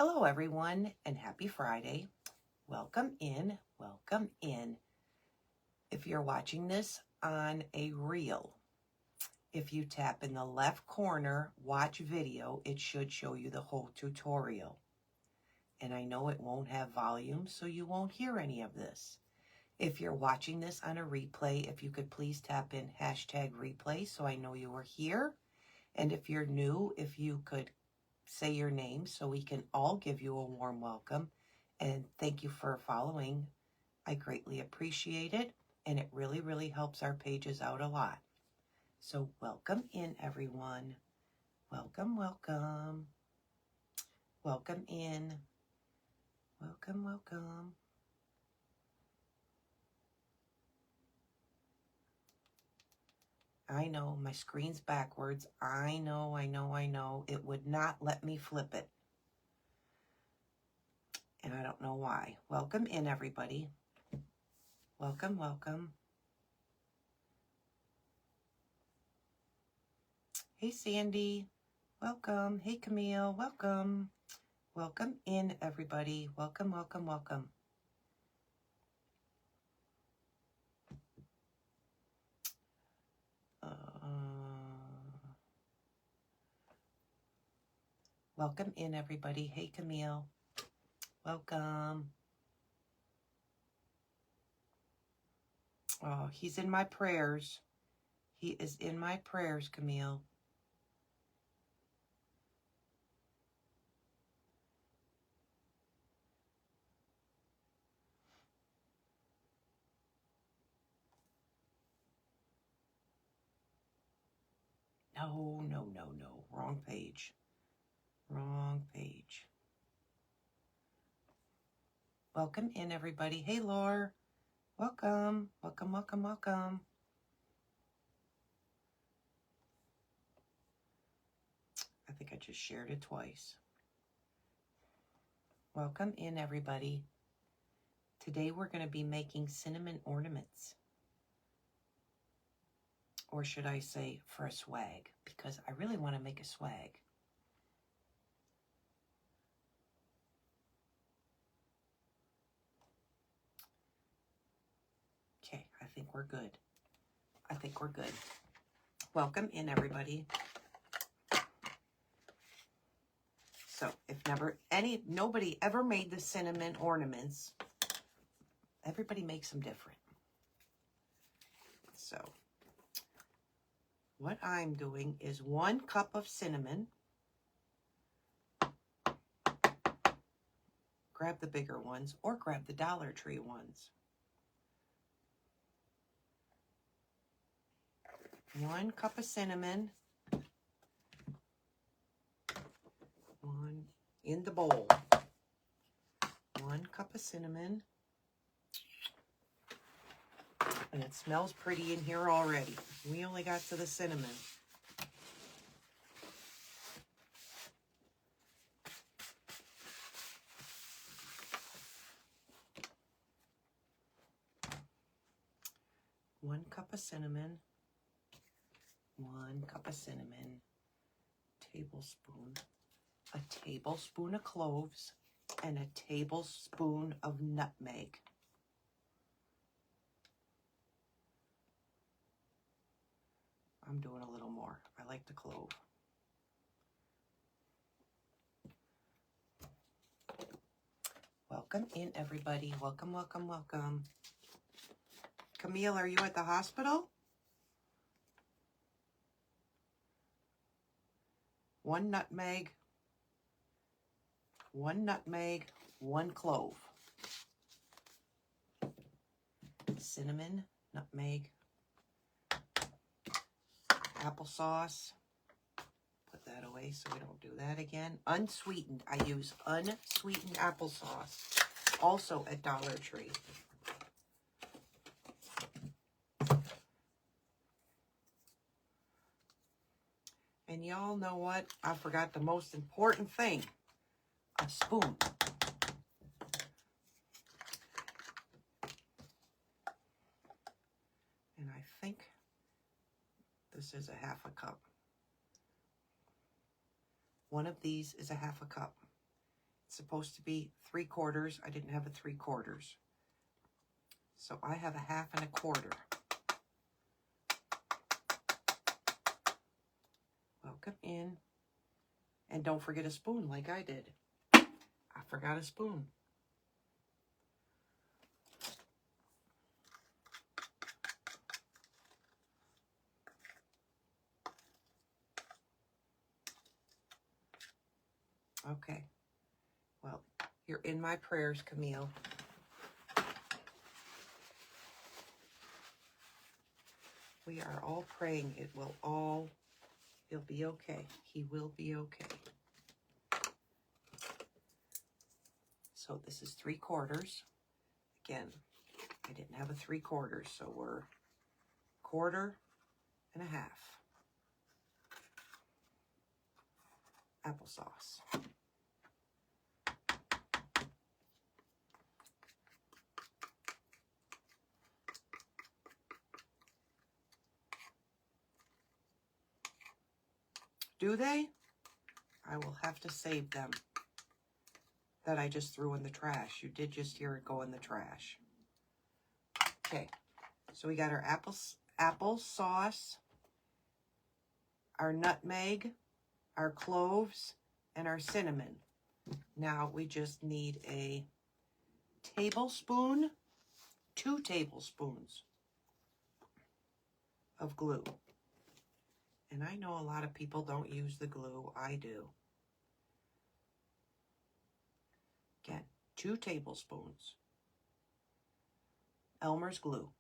Hello everyone and happy Friday. Welcome in, welcome in. If you're watching this on a reel, if you tap in the left corner, watch video, it should show you the whole tutorial. And I know it won't have volume, so you won't hear any of this. If you're watching this on a replay, if you could please tap in hashtag replay so I know you are here. And if you're new, if you could say your name so we can all give you a warm welcome. And thank you for following. I greatly appreciate it. And it really, really helps our pages out a lot. So welcome in, everyone. Welcome, welcome. Welcome in. Welcome, welcome. I know my screen's backwards. I know. It would not let me flip it. And I don't know why. Welcome in, everybody. Welcome, welcome. Hey, Sandy. Welcome. Hey, Camille. Welcome. Welcome in, everybody. Welcome, welcome, welcome. Welcome in, everybody. Hey, Camille. Welcome. Oh, he's in my prayers. He is in my prayers, Camille. No. Wrong page. Wrong page. Welcome in, everybody. Hey, Laura. Welcome. Welcome, welcome, welcome. I think I just shared it twice. Welcome in, everybody. Today we're going to be making cinnamon ornaments. Or should I say for a swag, because I really want to make a swag. Okay, I think we're good. I think we're good. Welcome in, everybody. So if nobody ever made the cinnamon ornaments, everybody makes them different. So what I'm doing is 1 cup of cinnamon. Grab the bigger ones or grab the Dollar Tree ones. 1 cup of cinnamon. 1 in the bowl. 1 cup of cinnamon. And it smells pretty in here already. We only got to the cinnamon. One cup of cinnamon. 1 cup of cinnamon. A tablespoon of cloves, and a tablespoon of nutmeg. I'm doing a little more. I like the clove. Welcome in, everybody. Welcome, welcome, welcome. Camille, are you at the hospital? 1 nutmeg. 1 nutmeg, 1 clove. Cinnamon, nutmeg, applesauce. Put that away so we don't do that again. Unsweetened. I use unsweetened applesauce. Also at Dollar Tree. And y'all know what? I forgot the most important thing. A spoon. And I think this is a 1/2 cup. One of these is a 1/2 cup. It's supposed to be 3/4. I didn't have a 3/4. So I have a 1/2 and a 1/4. Welcome in. And don't forget a spoon like I did. I forgot a spoon. Okay. Well, you're in my prayers, Camille. We are all praying it'll be okay. He will be okay. So this is 3/4. Again, I didn't have a 3/4, so we're 1/4 and a 1/2. Applesauce. Do they? I will have to save them. That I just threw in the trash. You did just hear it go in the trash. Okay, so we got our applesauce, our nutmeg, our cloves, and our cinnamon. Now we just need a tablespoon, 2 tablespoons of glue. And I know a lot of people don't use the glue. I do. Again, 2 tablespoons. Elmer's glue.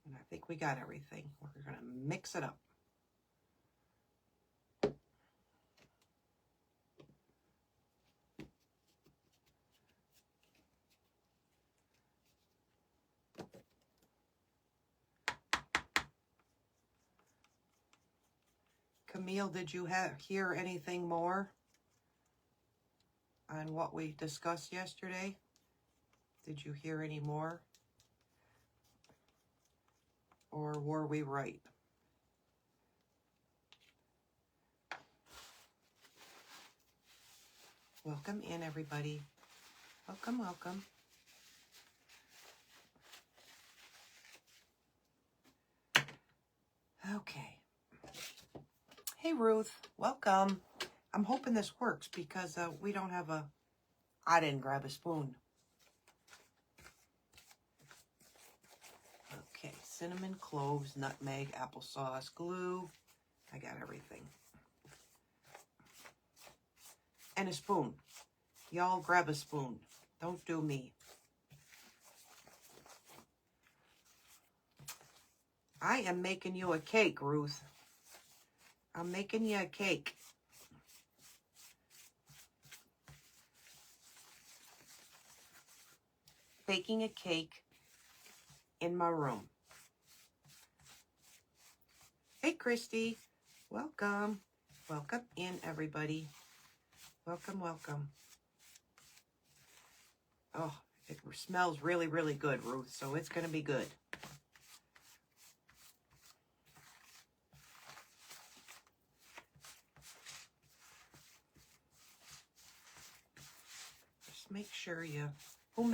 And I think we got everything. We're going to mix it up. Camille, did you hear anything more on what we discussed yesterday? Did you hear any more? Or were we right? Welcome in, everybody. Welcome, welcome. Okay. Hey, Ruth. Welcome. I'm hoping this works because we don't have a... I didn't grab a spoon. Okay. Cinnamon, cloves, nutmeg, applesauce, glue. I got everything. And a spoon. Y'all grab a spoon. Don't do me. I am making you a cake, Ruth. I'm making you a cake. Baking a cake in my room. Hey, Christy. Welcome. Welcome in, everybody. Welcome, welcome. Oh, it smells really, really good, Ruth, so it's going to be good. Just make sure you... Who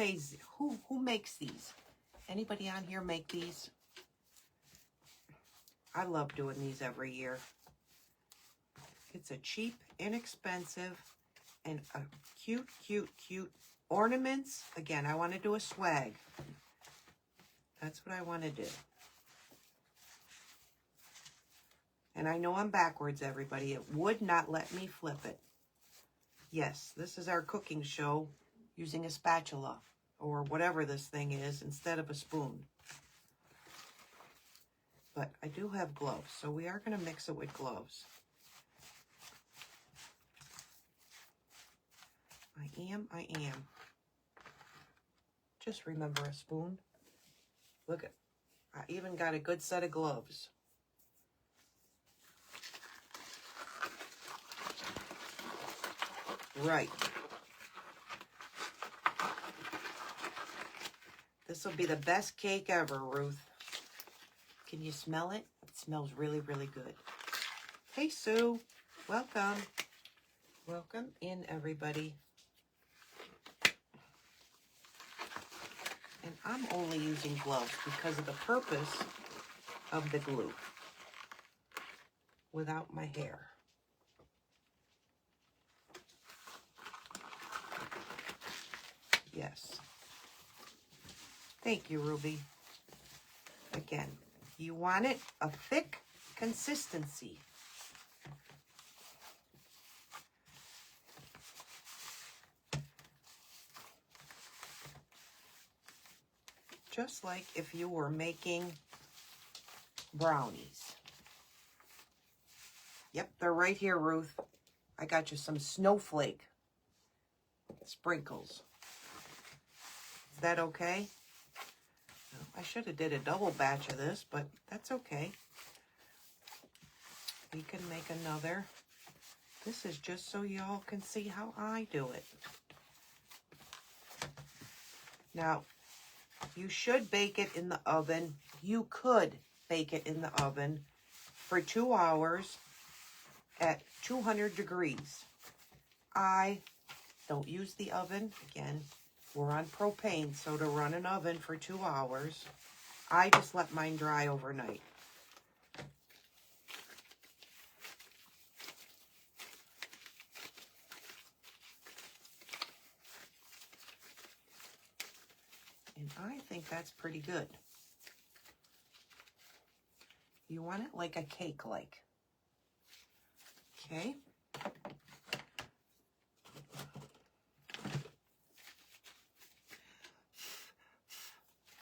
makes these? Anybody on here make these? I love doing these every year. It's a cheap, inexpensive, and a cute, cute, cute ornaments. Again, I want to do a swag. That's what I want to do. And I know I'm backwards, everybody. It would not let me flip it. Yes, this is our cooking show using a spatula or whatever this thing is instead of a spoon. But I do have gloves, so we are going to mix it with gloves. I am. Just remember a spoon. Look, I even got a good set of gloves. Right. This will be the best cake ever, Ruth. Can you smell it? It smells really, really good. Hey, Sue. Welcome. Welcome in, everybody. And I'm only using gloves because of the purpose of the glue without my hair. Yes. Thank you, Ruby. Again, you want it a thick consistency. Just like if you were making brownies. Yep, they're right here, Ruth. I got you some snowflake sprinkles. Is that okay? I should have did a double batch of this, but that's okay. We can make another. This is just so y'all can see how I do it. Now, you should bake it in the oven. You could bake it in the oven for 2 hours at 200 degrees. I don't use the oven. Again, we're on propane, so to run an oven for 2 hours, I just let mine dry overnight. And I think that's pretty good. You want it like a cake-like. Okay.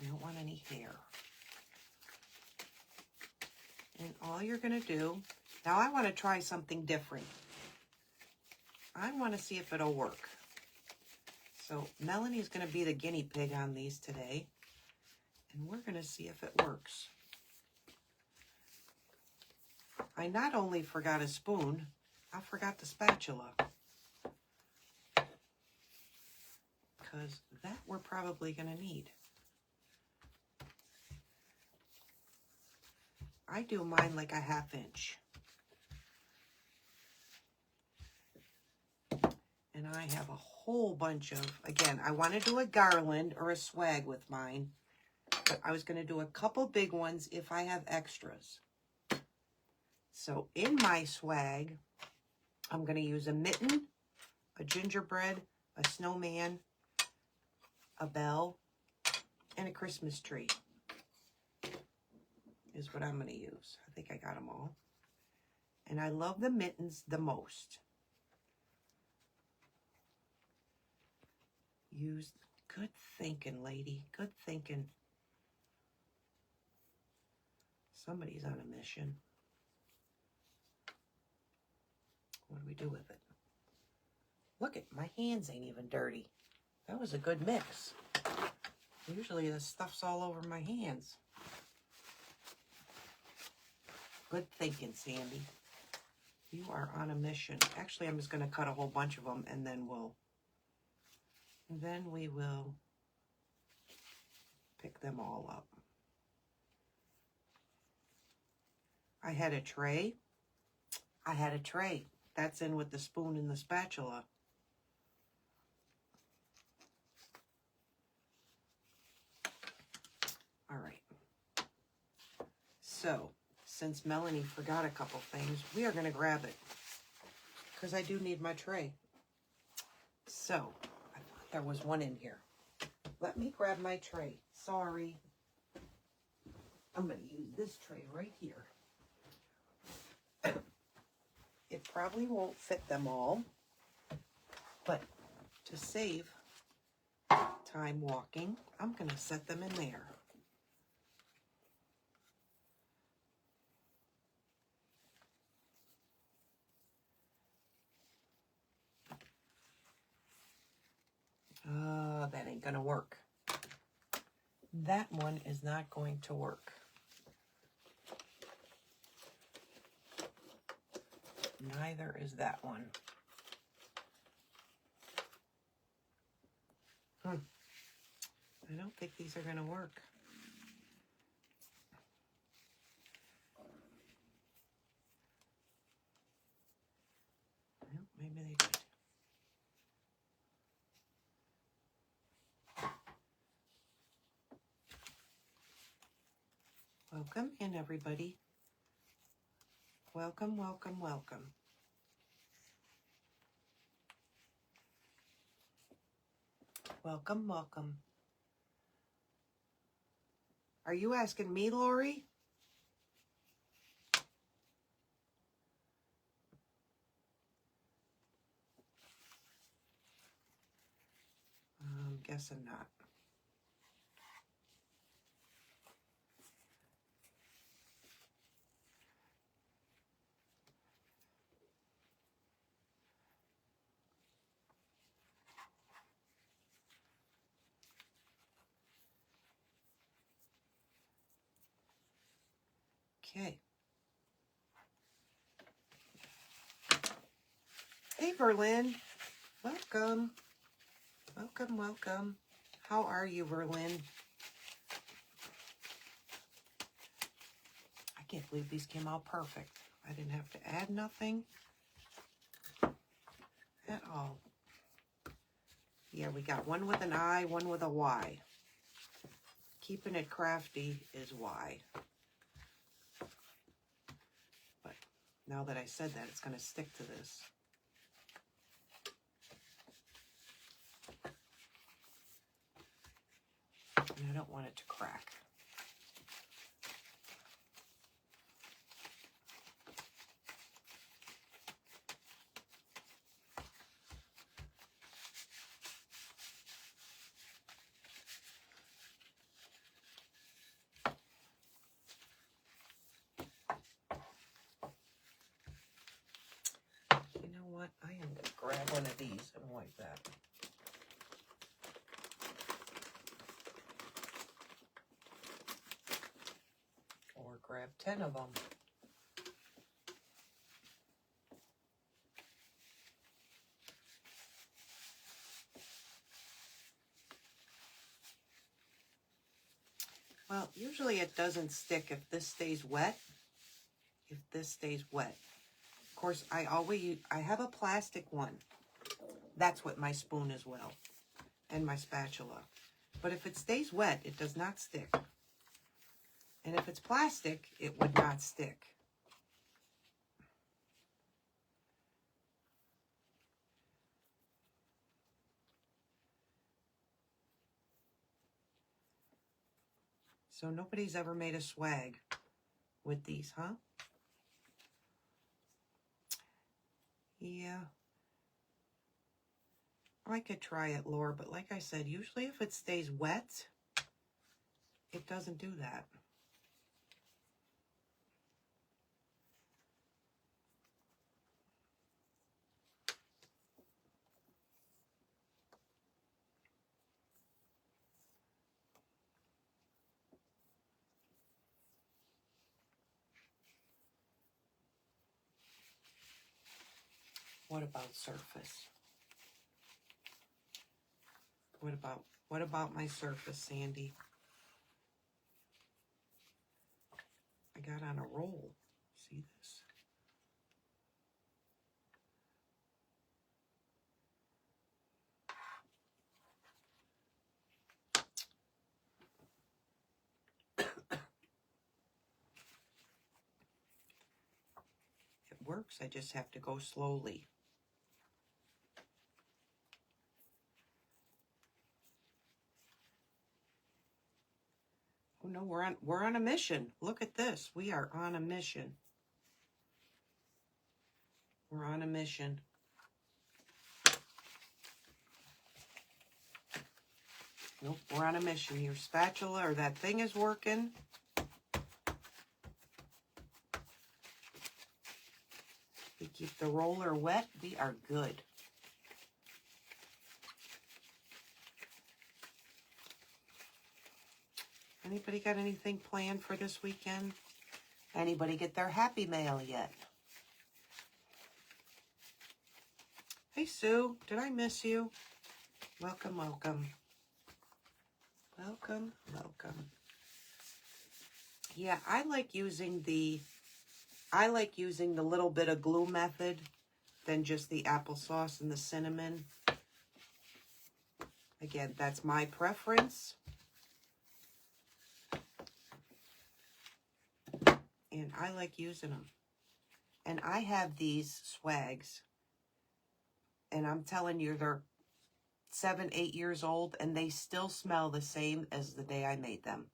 You don't want any hair. And all you're going to do, now I want to try something different. I want to see if it'll work. So Melanie's going to be the guinea pig on these today. And we're going to see if it works. I not only forgot a spoon, I forgot the spatula. Because that we're probably going to need. I do mine like a 1/2 inch. And I have a whole bunch of, again, I want to do a garland or a swag with mine. But I was going to do a couple big ones if I have extras. So in my swag, I'm going to use a mitten, a gingerbread, a snowman, a bell, and a Christmas tree is what I'm going to use. I think I got them all. And I love the mittens the most. Use, good thinking, lady. Good thinking. Somebody's on a mission. What do we do with it? Look at my hands ain't even dirty. That was a good mix. Usually the stuff's all over my hands. Good thinking, Sandy. You are on a mission. Actually, I'm just going to cut a whole bunch of them and then we will pick them all up. I had a tray. That's in with the spoon and the spatula. All right. So, since Melanie forgot a couple things, we are going to grab it. Because I do need my tray. So, I thought there was one in here. Let me grab my tray. Sorry. I'm going to use this tray right here. It probably won't fit them all, but to save time walking, I'm going to set them in there. That ain't going to work. That one is not going to work. Neither is that one. I don't think these are going to work. Welcome in, everybody. Welcome, welcome, welcome. Welcome, welcome. Are you asking me, Lori? I'm guessing not. Okay. Hey, Berlin. Welcome. Welcome, welcome. How are you, Berlin? I can't believe these came out perfect. I didn't have to add nothing at all. Yeah, we got one with an I, one with a Y. Keeping it crafty is Y. But now that I said that, it's going to stick to this. And I don't want it to crack. You know what? I am going to grab one of these and wipe that. Or grab 10 of them. Well, usually it doesn't stick if this stays wet. If this stays wet. Of course, I have a plastic one. That's what my spoon as well. And my spatula. But if it stays wet, it does not stick. And if it's plastic, it would not stick. So nobody's ever made a swag with these, huh? Yeah. I could try it, Laura, but like I said, usually if it stays wet, it doesn't do that. What about surface? What about my surface, Sandy? I got on a roll. See this? It works. I just have to go slowly. Oh no, we're on a mission. Look at this. We are on a mission. We're on a mission. Nope, we're on a mission. Your spatula or that thing is working. We keep the roller wet. We are good. Anybody got anything planned for this weekend? Anybody get their happy mail yet? Hey, Sue. Did I miss you? Welcome, welcome. Welcome, welcome. Yeah, I like using the little bit of glue method than just the applesauce and the cinnamon. Again, that's my preference. and I like using them. And I have these swags, and I'm telling you, they're 7, 8 years old, and they still smell the same as the day I made them.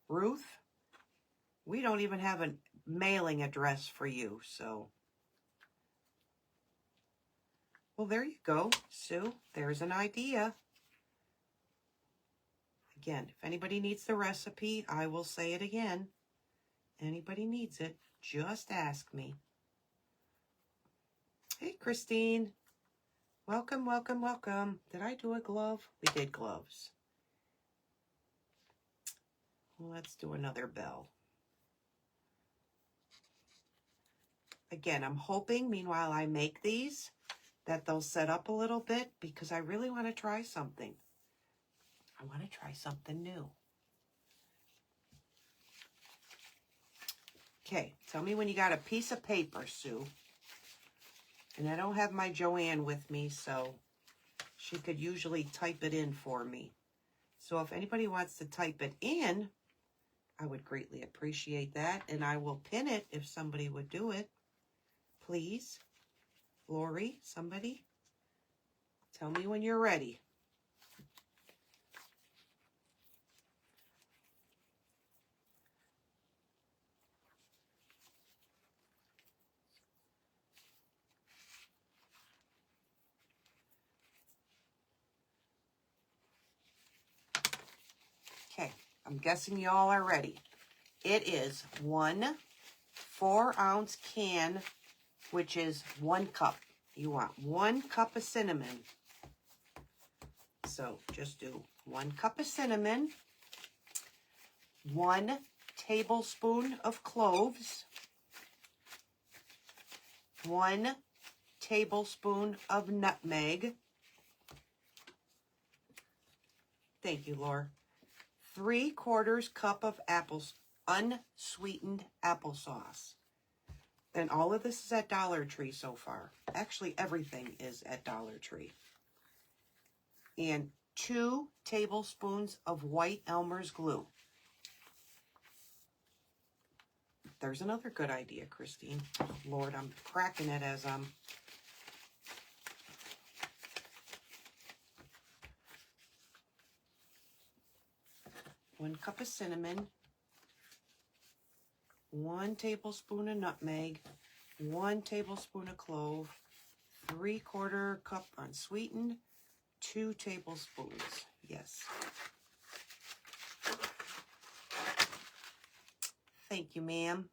Ruth, we don't even have a mailing address for you, so. Well, there you go, Sue. There's an idea. Again, if anybody needs the recipe, I will say it again. Anybody needs it, just ask me. Hey, Christine. Welcome, welcome, welcome. Did I do a glove? We did gloves. Let's do another bell. Again, I'm hoping, meanwhile I make these, that they'll set up a little bit, because I really want to try something. I want to try something new. Okay, tell me when you got a piece of paper, Sue. And I don't have my Joanne with me, so she could usually type it in for me. So if anybody wants to type it in, I would greatly appreciate that. And I will pin it if somebody would do it. Please. Lori, somebody? Tell me when you're ready. Okay, I'm guessing you all are ready. It is 1 4-ounce can, which is 1 cup. You want 1 cup of cinnamon. So just do 1 cup of cinnamon, 1 tablespoon of cloves, 1 tablespoon of nutmeg. Thank you, Laura. 3/4 cup of unsweetened applesauce. And all of this is at Dollar Tree so far. Actually, everything is at Dollar Tree. And 2 tablespoons of white Elmer's glue. There's another good idea, Christine. Lord, I'm cracking it as I'm... 1 cup of cinnamon, 1 tablespoon of nutmeg, 1 tablespoon of clove, 3/4 cup unsweetened, 2 tablespoons. Yes. Thank you, ma'am.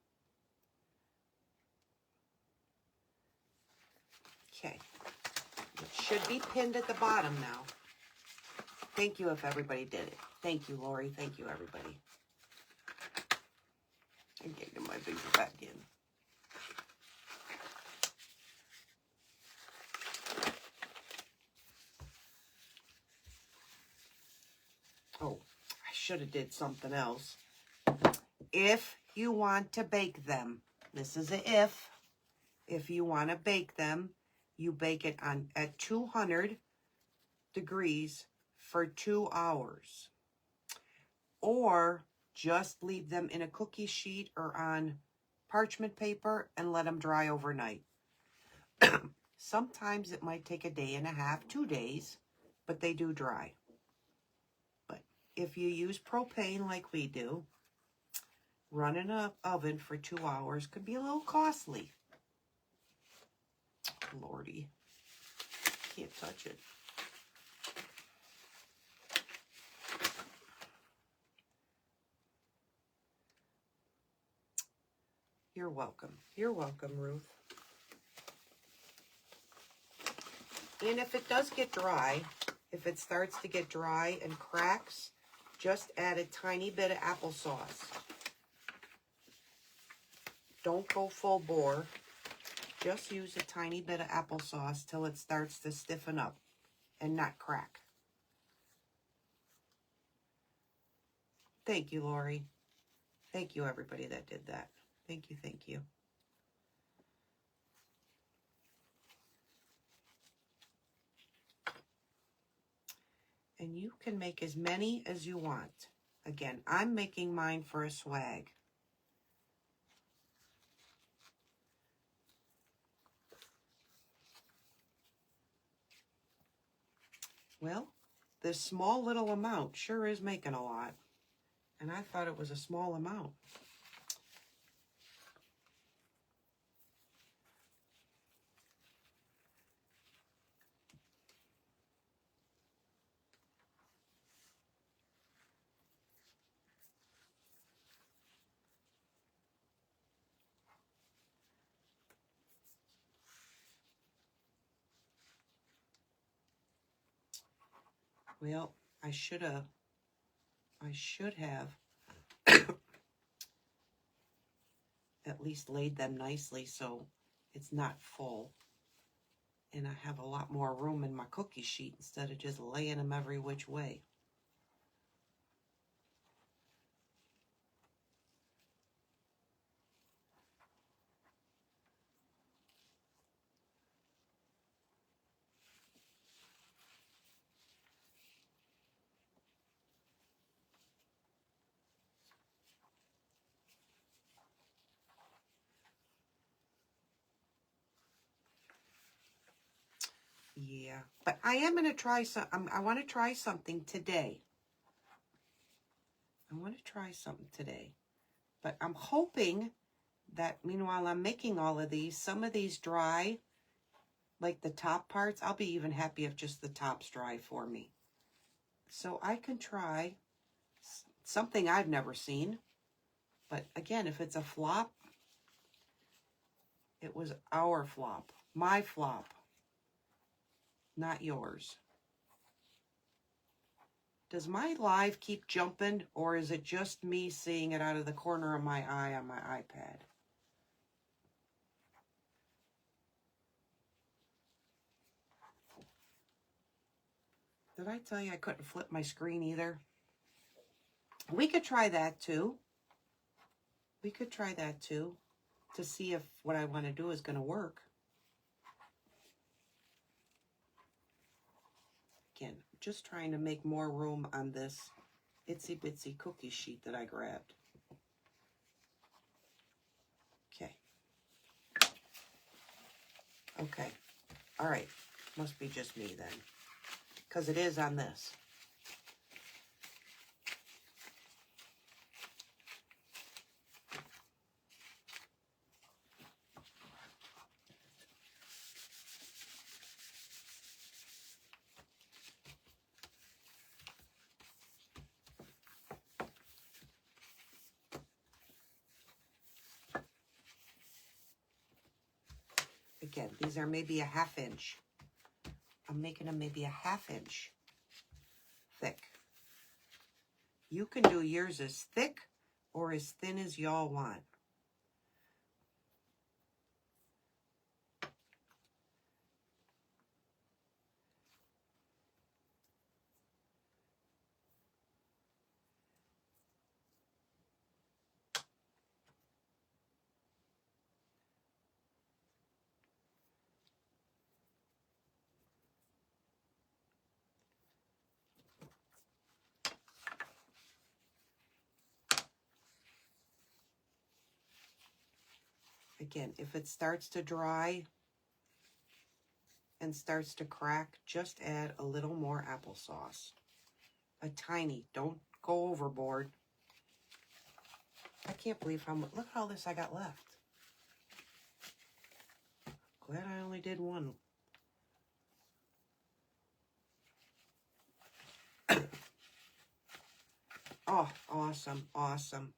Okay. It should be pinned at the bottom now. Thank you if everybody did it. Thank you, Lori. Thank you, everybody. I'm getting my finger back in. Oh, I should have did something else. If you want to bake them, this is a if. If you want to bake them, you bake it at 200 degrees for 2 hours. Or just leave them in a cookie sheet or on parchment paper and let them dry overnight. Sometimes it might take a day and a half, 2 days, but they do dry. But if you use propane like we do, running an oven for 2 hours could be a little costly. Lordy, can't touch it. You're welcome. You're welcome, Ruth. And if it does get dry, if it starts to get dry and cracks, just add a tiny bit of applesauce. Don't go full bore. Just use a tiny bit of applesauce till it starts to stiffen up and not crack. Thank you, Lori. Thank you, everybody that did that. Thank you, thank you. you can make as many as you want. Again, I'm making mine for a swag. Well, this small little amount sure is making a lot. And I thought it was a small amount. Well, I should have at least laid them nicely so it's not full. And I have a lot more room in my cookie sheet instead of just laying them every which way. Yeah, but I am going to try I want to try something today. But I'm hoping that meanwhile I'm making all of these, some of these dry, like the top parts. I'll be even happy if just the top's dry for me. So I can try something I've never seen. But again, if it's a flop, it was our flop, my flop, not yours. Does my live keep jumping, or is it just me seeing it out of the corner of my eye on my iPad? Did I tell you I couldn't flip my screen either? We could try that too. To see if what I want to do is going to work. Again, just trying to make more room on this itsy bitsy cookie sheet that I grabbed. Okay. All right. Must be just me then, because it is on this. Again, these are maybe a ½ inch. I'm making them maybe a ½ inch thick. You can do yours as thick or as thin as y'all want. Again, if it starts to dry and starts to crack, just add a little more applesauce. A tiny, don't go overboard. I can't believe how much, look how all this I got left. Glad I only did one. Oh, awesome, awesome.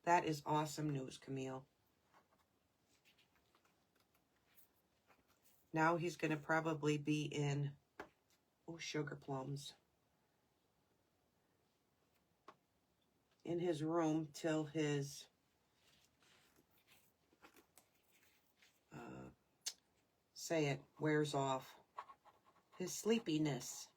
That is awesome news, Camille. Now he's going to probably be in, sugar plums, in his room till his, wears off. His sleepiness.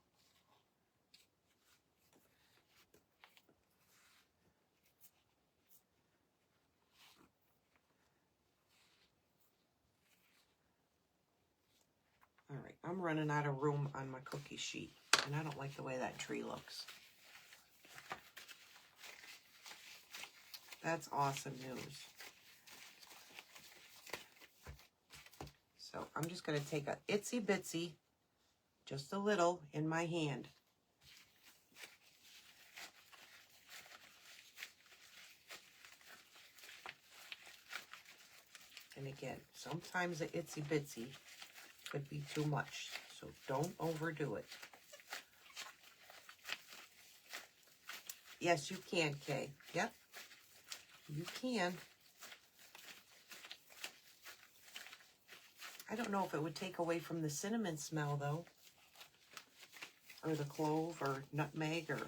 All I'm running out of room on my cookie sheet, and I don't like the way that tree looks. That's awesome news. So I'm just going to take a itsy bitsy, just a little, in my hand. And again, sometimes the itsy bitsy could be too much, so don't overdo it. Yes, you can, Kay. Yep, you can. I don't know if it would take away from the cinnamon smell, though, or the clove, or nutmeg, or...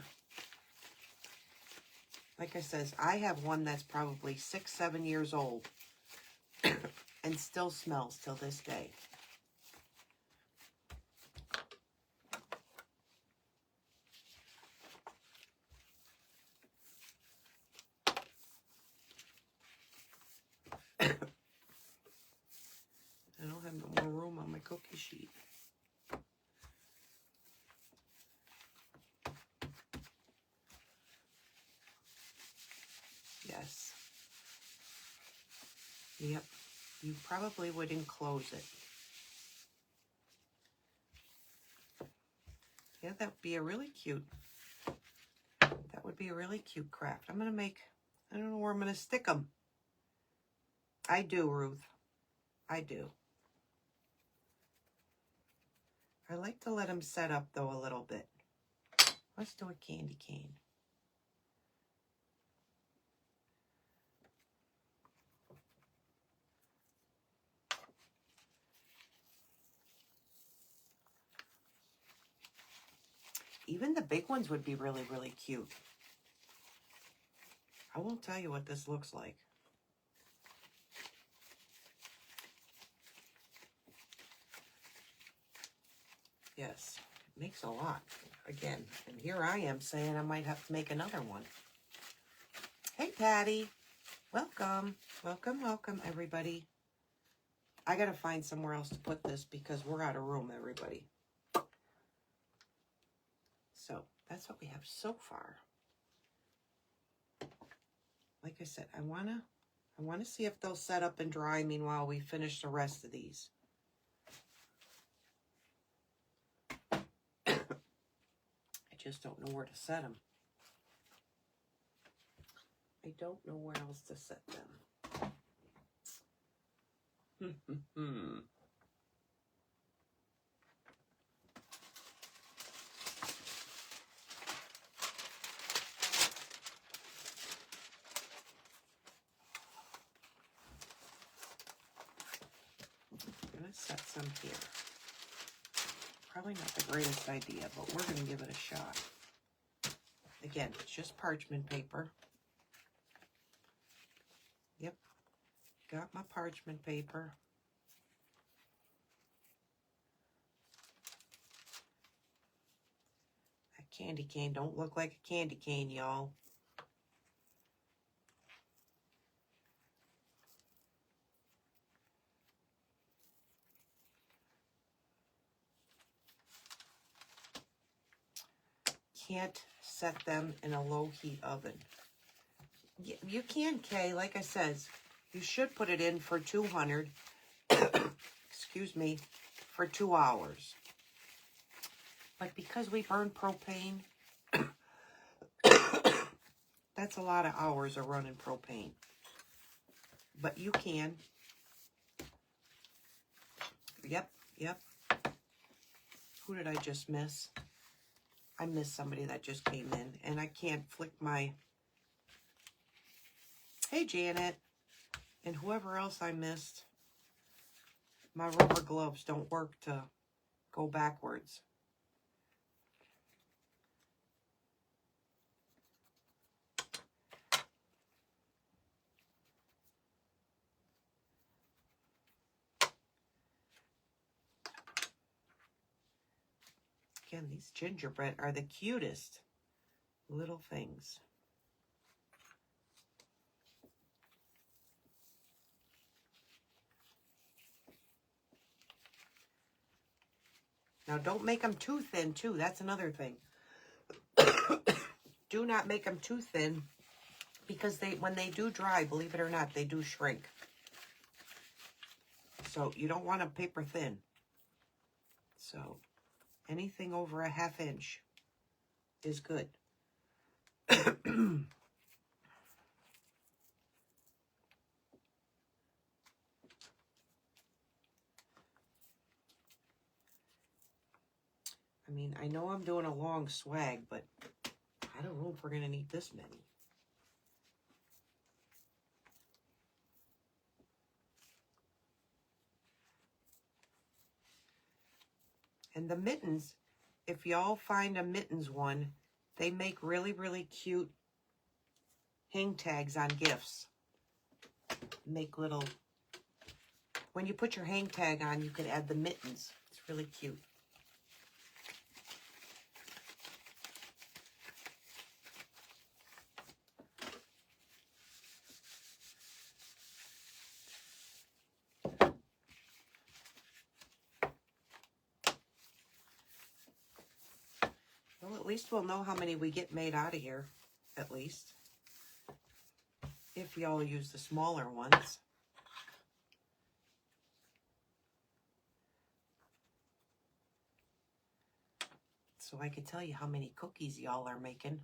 Like I says, I have one that's probably 6-7 years old and still smells till this day. I don't have no more room on my cookie sheet. Yes. Yep. You probably would enclose it. Yeah, that would be a really cute. That would be a really cute craft. I'm going to make, I don't know where I'm going to stick them. I do, Ruth. I do. I like to let them set up, though, a little bit. Let's do a candy cane. Even the big ones would be really, really cute. I won't tell you what this looks like. Yes, it makes a lot. Again, and here I am saying I might have to make another one. Hey, Patty. Welcome. Welcome, welcome, everybody. I got to find somewhere else to put this because we're out of room, everybody. So, that's what we have so far. Like I said, I want to see if they'll set up and dry meanwhile we finish the rest of these. I just don't know where to set them. I don't know where else to set them. I'm going to set some here. Probably not the greatest idea, but we're going to give it a shot. Again, it's just parchment paper. Yep, got my parchment paper. That candy cane don't look like a candy cane, y'all. Can't set them in a low heat oven. You can, Kay, like I says, you should put it in for 200, excuse me, for 2 hours. But because we burn propane, that's a lot of hours of running propane. But you can. Yep, yep. Who did I just miss? I missed somebody that just came in, and I can't flick my... Hey, Janet. And whoever else I missed, my rubber gloves don't work to go backwards. Again, these gingerbread are the cutest little things. Now, don't make them too thin, too. That's another thing. Do not make them too thin, because when they do dry, believe it or not, they do shrink. So you don't want them paper thin. So anything over a 1/2 inch is good. I mean, I know I'm doing a long swag, but I don't know if we're going to need this many. And the mittens, if y'all find a mittens one, they make really, really cute hang tags on gifts. Make little, when you put your hang tag on, you could add the mittens. It's really cute. Well, at least we'll know how many we get made out of here, at least. If y'all use the smaller ones. So I could tell you how many cookies y'all are making.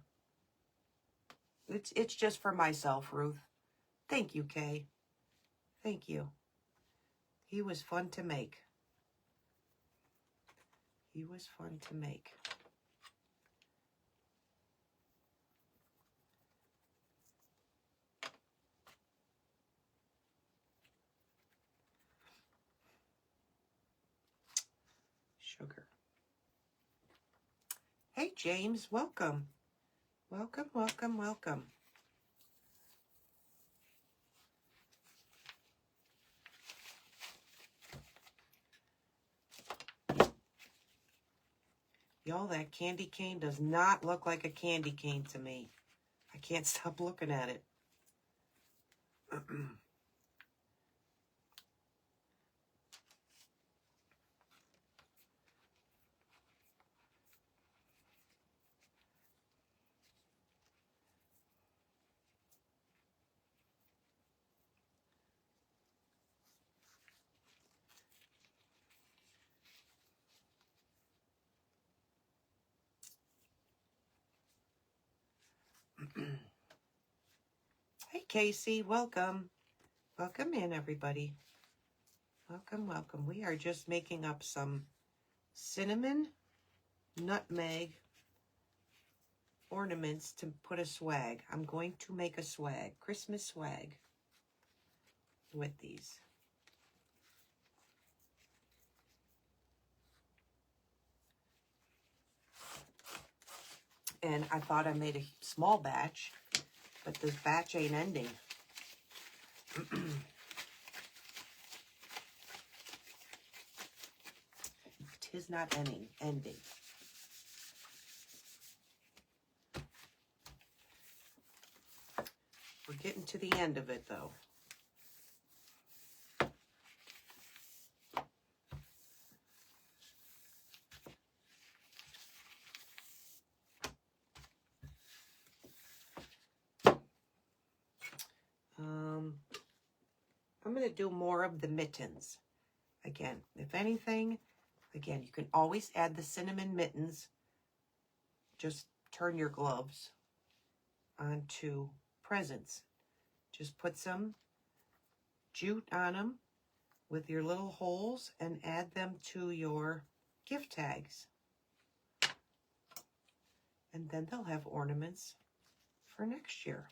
It's just for myself, Ruth. Thank you, Kay. Thank you. He was fun to make. He was fun to make. Sugar. Hey, James, welcome. Welcome, welcome, welcome. Y'all, that candy cane does not look like a candy cane to me. I can't stop looking at it. Hey, Casey, welcome. Welcome in, everybody. Welcome, welcome. We are just making up some cinnamon, nutmeg ornaments to put a swag. I'm going to make a swag, Christmas swag, with these. And I thought I made a small batch, but this batch ain't ending. Tis not ending. We're getting to the end of it, though. I'm going to do more of the mittens. Again, if anything, again, you can always add the cinnamon mittens. Just turn your gloves onto presents. Just put some jute on them with your little holes and add them to your gift tags. And then they'll have ornaments for next year.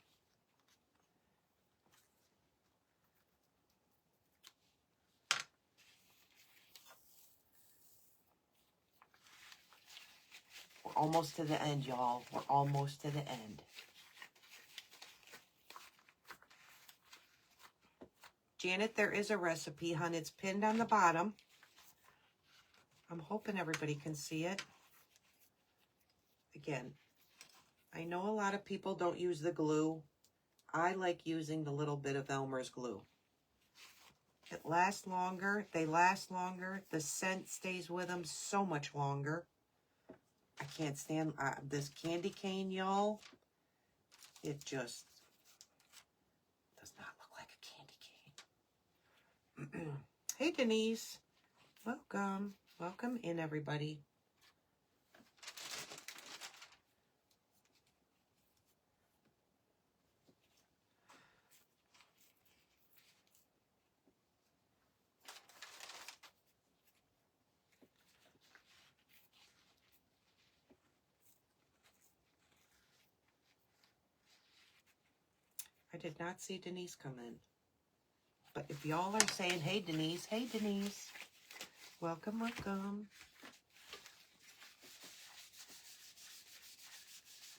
We're almost to the end, y'all. We're almost to the end. Janet, there is a recipe, hon. It's pinned on the bottom. I'm hoping everybody can see it. Again, I know a lot of people don't use the glue. I like using the little bit of Elmer's glue. It lasts longer. They last longer. The scent stays with them so much longer. I can't stand this candy cane, y'all. It just does not look like a candy cane. Hey, Denise. Welcome. Welcome in, everybody. I did not see Denise come in. But if y'all are saying, hey, Denise, welcome, welcome.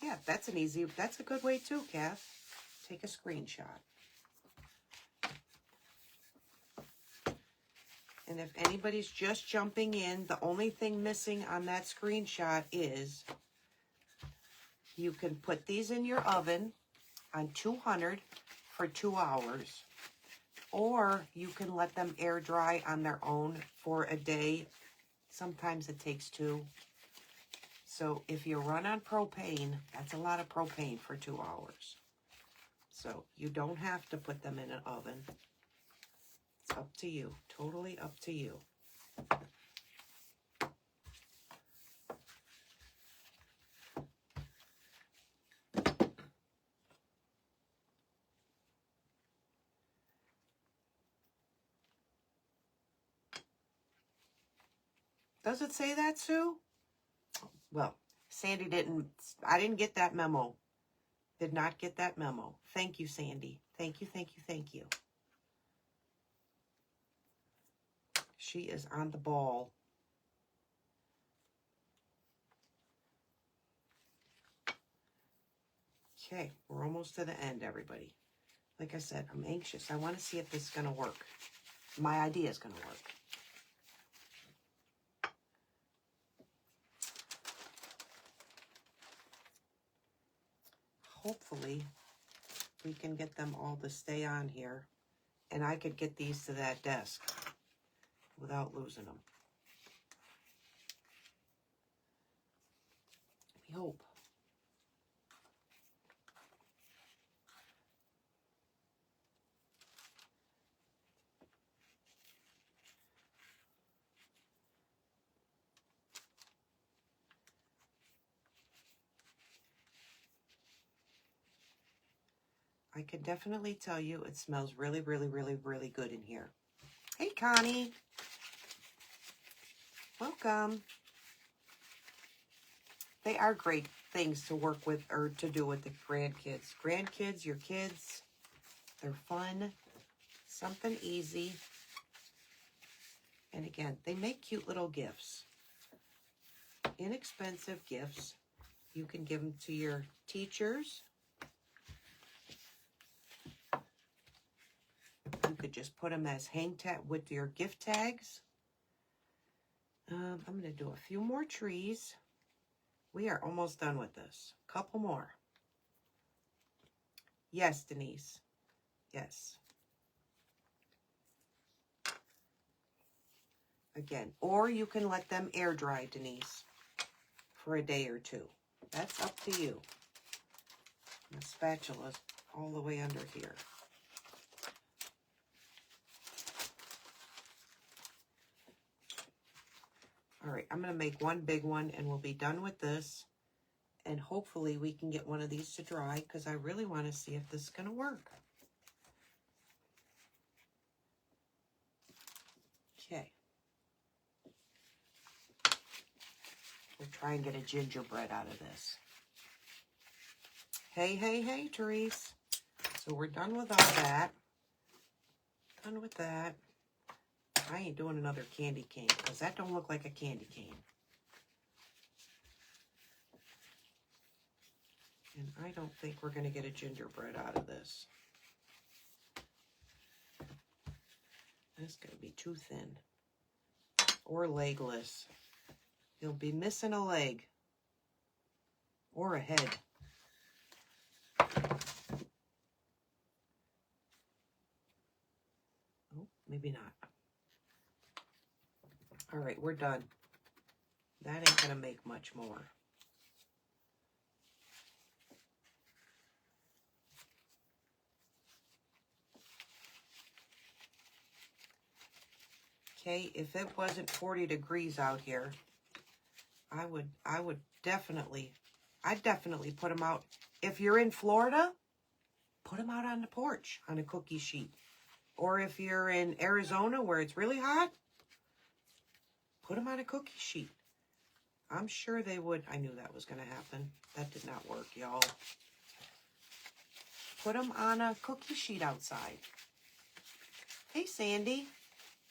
Yeah, that's a good way too, Kath. Take a screenshot. And if anybody's just jumping in, the only thing missing on that screenshot is you can put these in your oven on 200 for 2 hours. Or you can let them air dry on their own for a day. Sometimes it takes 2. So if you run on propane, that's a lot of propane for 2 hours. So you don't have to put them in an oven. It's up to you, totally up to you. Does it say that, Sue? Well, Sandy I didn't get that memo. Did not get that memo. Thank you, Sandy. Thank you, thank you, thank you. She is on the ball. Okay, we're almost to the end, everybody. Like I said, I'm anxious. I want to see if this is going to work. My idea is going to work. Hopefully, we can get them all to stay on here, and I could get these to that desk without losing them. We hope. I can definitely tell you it smells really, really, really, really good in here. Hey, Connie. Welcome. They are great things to work with or to do with the grandkids. Grandkids, your kids, they're fun. Something easy. And again, they make cute little gifts. Inexpensive gifts. You can give them to your teachers. You could just put them as hang tag with your gift tags. I'm going to do a few more trees. We are almost done with this. Couple more. Yes, Denise. Yes. Again, or you can let them air dry, Denise, for a day or 2. That's up to you. My spatula's all the way under here. All right, I'm going to make one big one, and we'll be done with this. And hopefully we can get one of these to dry, because I really want to see if this is going to work. Okay. We'll try and get a gingerbread out of this. Hey, hey, hey, Therese. So we're done with all that. Done with that. I ain't doing another candy cane, because that don't look like a candy cane. And I don't think we're going to get a gingerbread out of this. That's going to be too thin. Or legless. You'll be missing a leg. Or a head. Oh, maybe not. All right, we're done. That ain't gonna make much more. Okay, if it wasn't 40 degrees out here, I'd definitely put them out. If you're in Florida, put them out on the porch on a cookie sheet. Or if you're in Arizona where it's really hot, put them on a cookie sheet. I'm sure they would. I knew that was going to happen. That did not work, y'all. Put them on a cookie sheet outside. Hey, Sandy.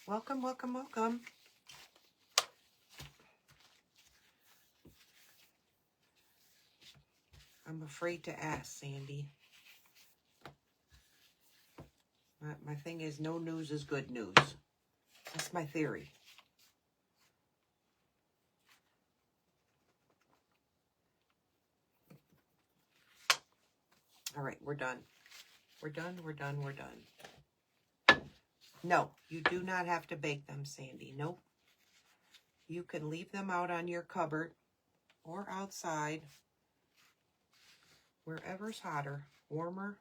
Welcome, welcome, welcome. I'm afraid to ask, Sandy. My thing is, no news is good news. That's my theory. All right, we're done. We're done, we're done, we're done. No, you do not have to bake them, Sandy. Nope. You can leave them out on your cupboard or outside, wherever's hotter, warmer.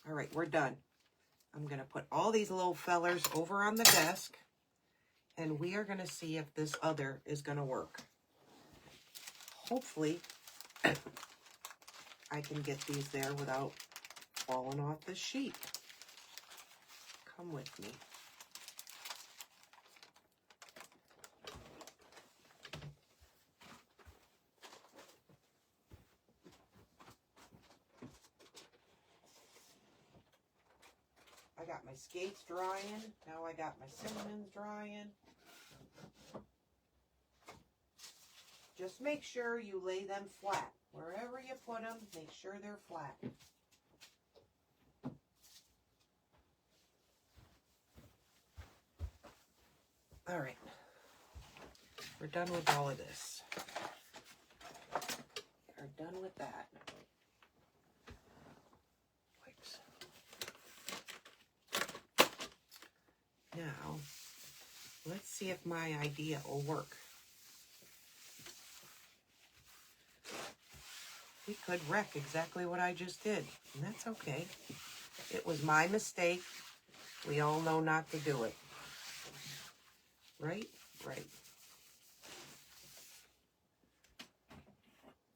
All right, we're done. I'm going to put all these little fellers over on the desk, and we are going to see if this other is going to work. Hopefully, I can get these there without falling off the sheet. Come with me. I got my skates drying. Now I got my cinnamons drying. Just make sure you lay them flat. Wherever you put them, make sure they're flat. All right. We're done with all of this. We're done with that. Wipes. Now, let's see if my idea will work. We could wreck exactly what I just did, and that's okay. It was my mistake. We all know not to do it. Right? Right.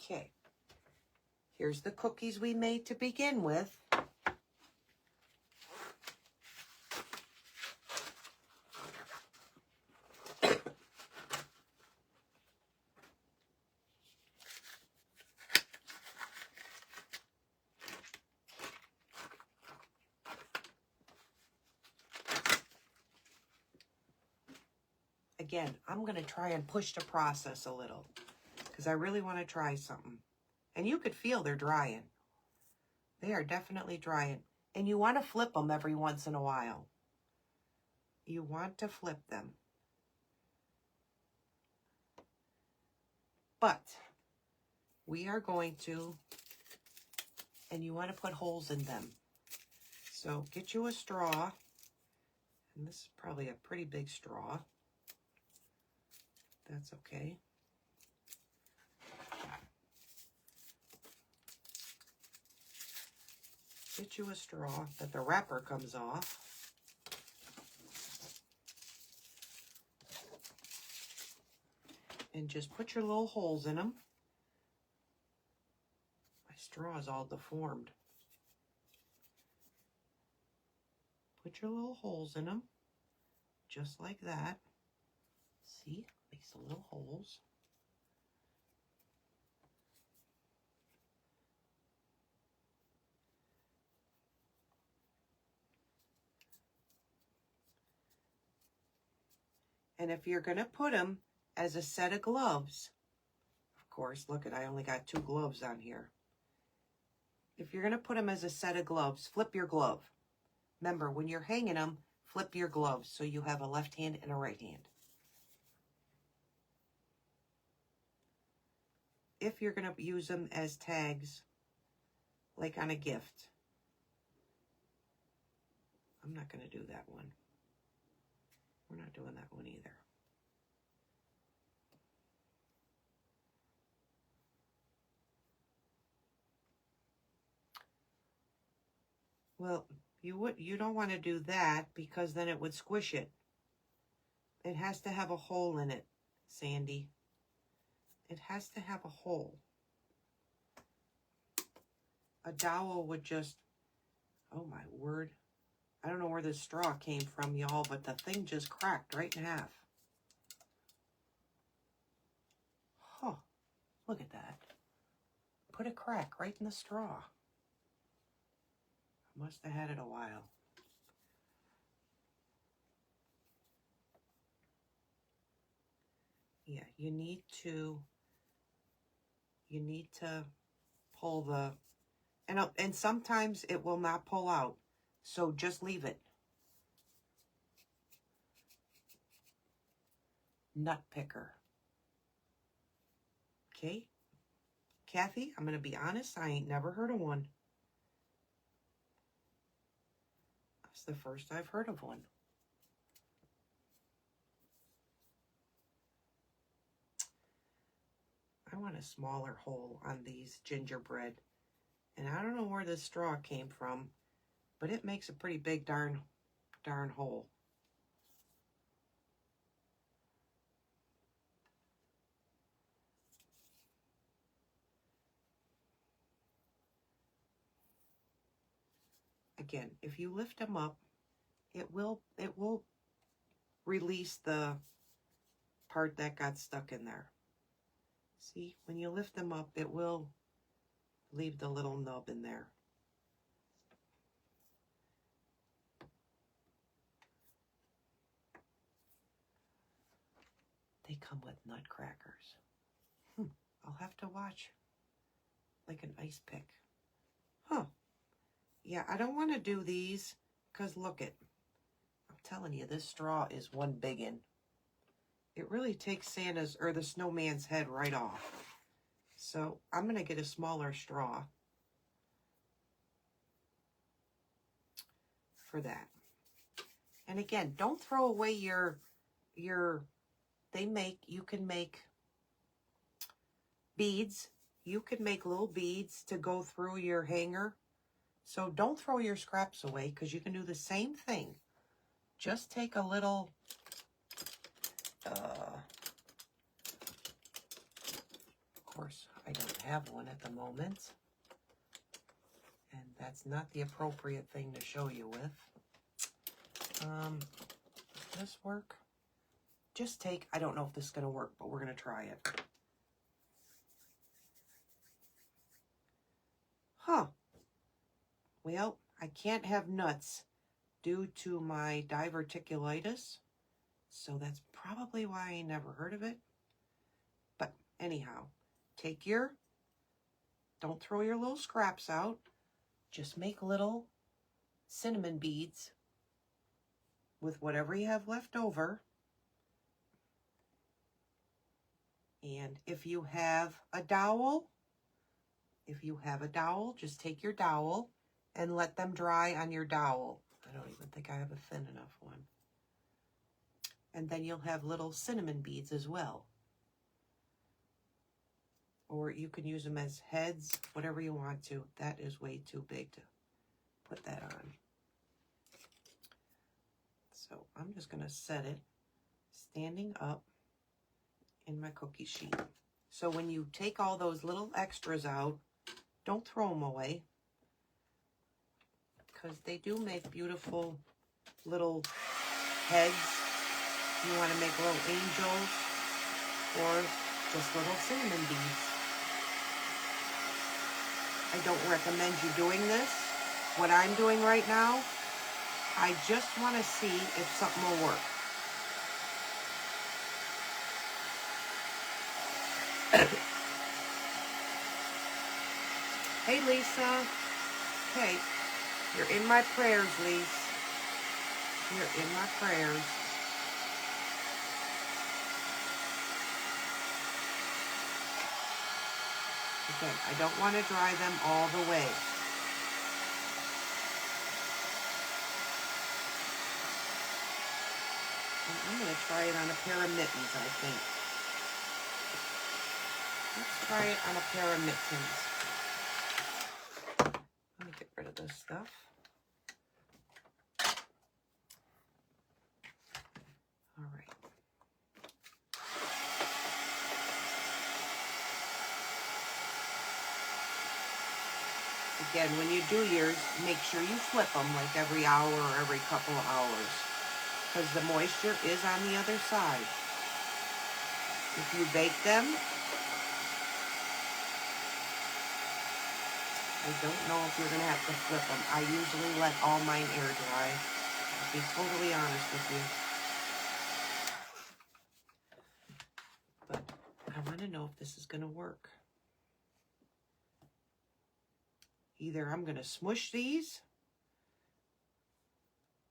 Okay. Here's the cookies we made to begin with. Again, I'm going to try and push the process a little because I really want to try something. And you could feel they're drying. They are definitely drying. And you want to flip them every once in a while. You want to flip them. But we are going to, and you want to put holes in them. So get you a straw. And this is probably a pretty big straw. That's okay. Get you a straw that the wrapper comes off. And just put your little holes in them. My straw is all deformed. Put your little holes in them, just like that. See, makes the little holes. And if you're going to put them as a set of gloves, of course, look at, I only got 2 gloves on here. If you're going to put them as a set of gloves, flip your glove. Remember, when you're hanging them, flip your gloves so you have a left hand and a right hand. If you're going to use them as tags like on a gift. I'm not going to do that one. We're not doing that one either. Well, you don't want to do that because then it would squish it. It has to have a hole in it, Sandy. It has to have a hole. A dowel would just, oh my word. I don't know where this straw came from, y'all, but the thing just cracked right in half. Huh, look at that. Put a crack right in the straw. Must have had it a while. Yeah, you need to pull the, and sometimes it will not pull out, so just leave it. Nut picker. Okay, Kathy, I'm going to be honest, I ain't never heard of one. That's the first I've heard of one. I want a smaller hole on these gingerbread. And I don't know where this straw came from, but it makes a pretty big darn hole. Again, if you lift them up, it will release the part that got stuck in there. See, when you lift them up, it will leave the little nub in there. They come with nutcrackers. I'll have to watch. Like an ice pick. Huh. Yeah, I don't want to do these because look it. I'm telling you, this straw is one biggin. It really takes Santa's or the snowman's head right off. So I'm going to get a smaller straw for that. And again, don't throw away you can make beads. You can make little beads to go through your hanger. So don't throw your scraps away because you can do the same thing. Just take a little, of course, I don't have one at the moment. And that's not the appropriate thing to show you with. Does this work? Just take, I don't know if this is going to work, but we're going to try it. Huh. Well, I can't have nuts due to my diverticulitis. So that's probably why I never heard of it. But anyhow, don't throw your little scraps out. Just make little cinnamon beads with whatever you have left over. And if you have a dowel, just take your dowel and let them dry on your dowel. I don't even think I have a thin enough one. And then you'll have little cinnamon beads as well. Or you can use them as heads, whatever you want to. That is way too big to put that on. So I'm just going to set it standing up in my cookie sheet. So when you take all those little extras out, don't throw them away, because they do make beautiful little heads. You want to make little angels or just little cinnamon beads. I don't recommend you doing this. What I'm doing right now, I just want to see if something will work. Hey, Lisa. Okay, you're in my prayers, Lisa. You're in my prayers. Again, I don't want to dry them all the way. try it on a pair of mittens, I think. Let's try it on a pair of mittens. Let me get rid of this stuff. All right. Again, when you do yours, make sure you flip them like every hour or every couple of hours, because the moisture is on the other side. If you bake them, I don't know if you're going to have to flip them. I usually let all mine air dry. I'll be totally honest with you. But I want to know if this is going to work. Either I'm going to smush these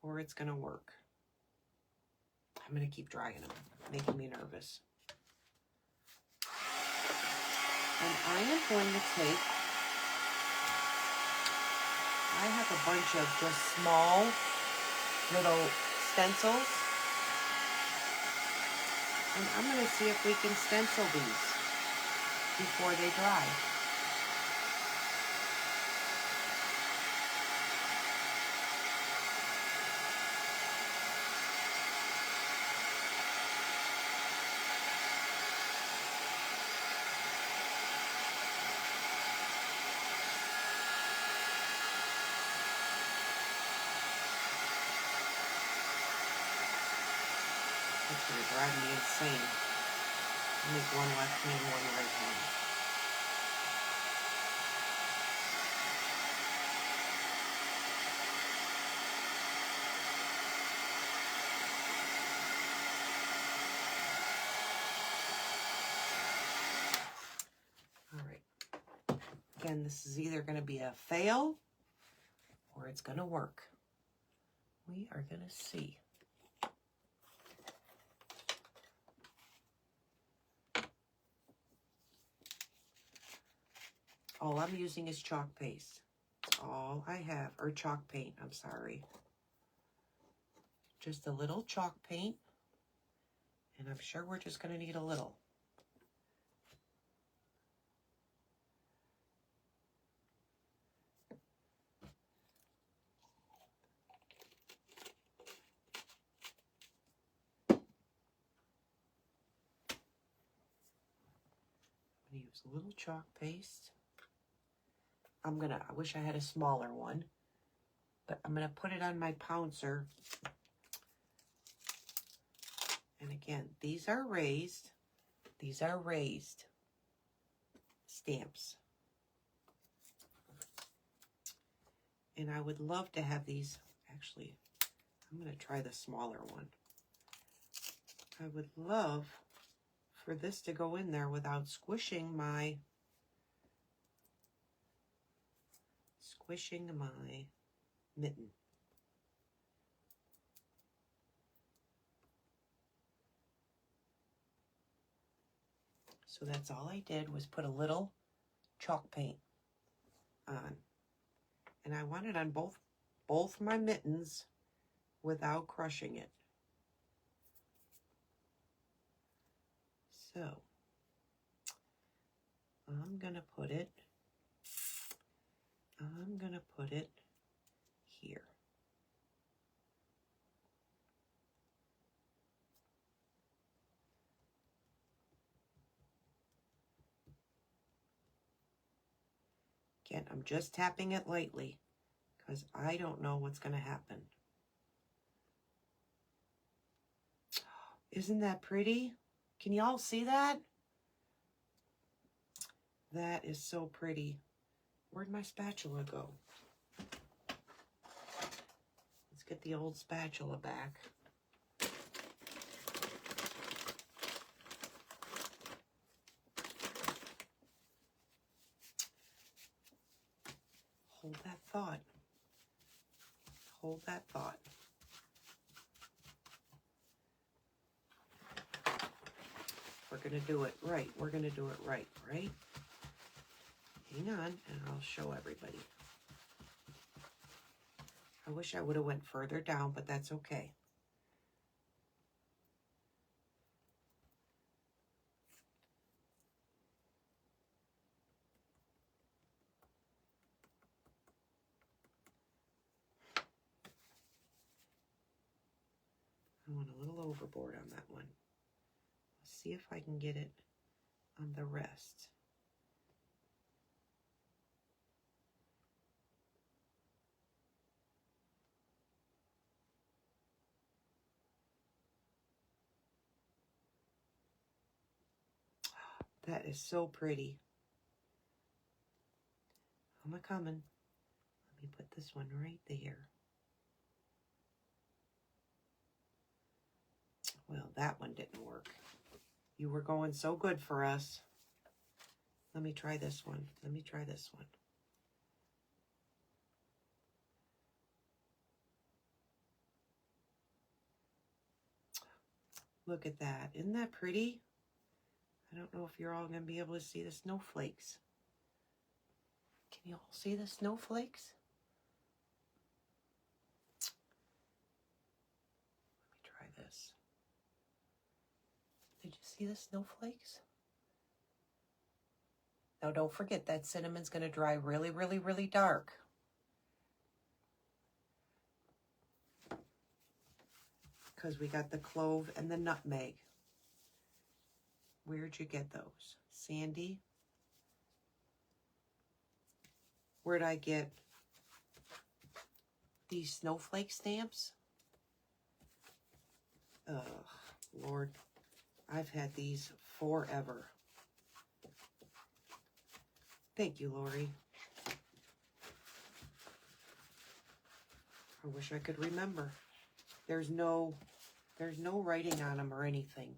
or it's going to work. I'm going to keep drying them, making me nervous. And I am going to take, I have a bunch of just small little stencils. And I'm going to see if we can stencil these before they dry. It's going to drive me insane. Make one left hand, one right hand. All right. Again, this is either going to be a fail or it's going to work. We are going to see. All I'm using is chalk paste. That's all I have, or chalk paint, I'm sorry. Just a little chalk paint, and I'm sure we're just going to need a little. I'm going to use a little chalk paste. I wish I had a smaller one, but I'm going to put it on my pouncer. And again, these are raised. These are raised stamps. And I would love to have these. Actually, I'm going to try the smaller one. I would love for this to go in there without squishing my mitten. So that's all I did was put a little chalk paint on. And I want it on both my mittens without crushing it. So I'm going to put it here. Again, I'm just tapping it lightly because I don't know what's going to happen. Isn't that pretty? Can you all see that? That is so pretty. Where'd my spatula go? Let's get the old spatula back. Hold that thought. Hold that thought. We're going to do it right. We're going to do it right, right? Hang on, and I'll show everybody. I wish I would have went further down, but that's okay. Going a little overboard on that one. Let's see if I can get it on the rest. That is so pretty. I'm a-coming. Let me put this one right there. Well, that one didn't work. You were going so good for us. Let me try this one. Let me try this one. Look at that. Isn't that pretty? I don't know if you're all going to be able to see the snowflakes. Can you all see the snowflakes? Let me try this. Did you see the snowflakes? Now don't forget that cinnamon's going to dry really, really, really dark. Because we got the clove and the nutmeg. Where'd you get those? Sandy? Where'd I get these snowflake stamps? Ugh, Lord. I've had these forever. Thank you, Lori. I wish I could remember. There's no writing on them or anything.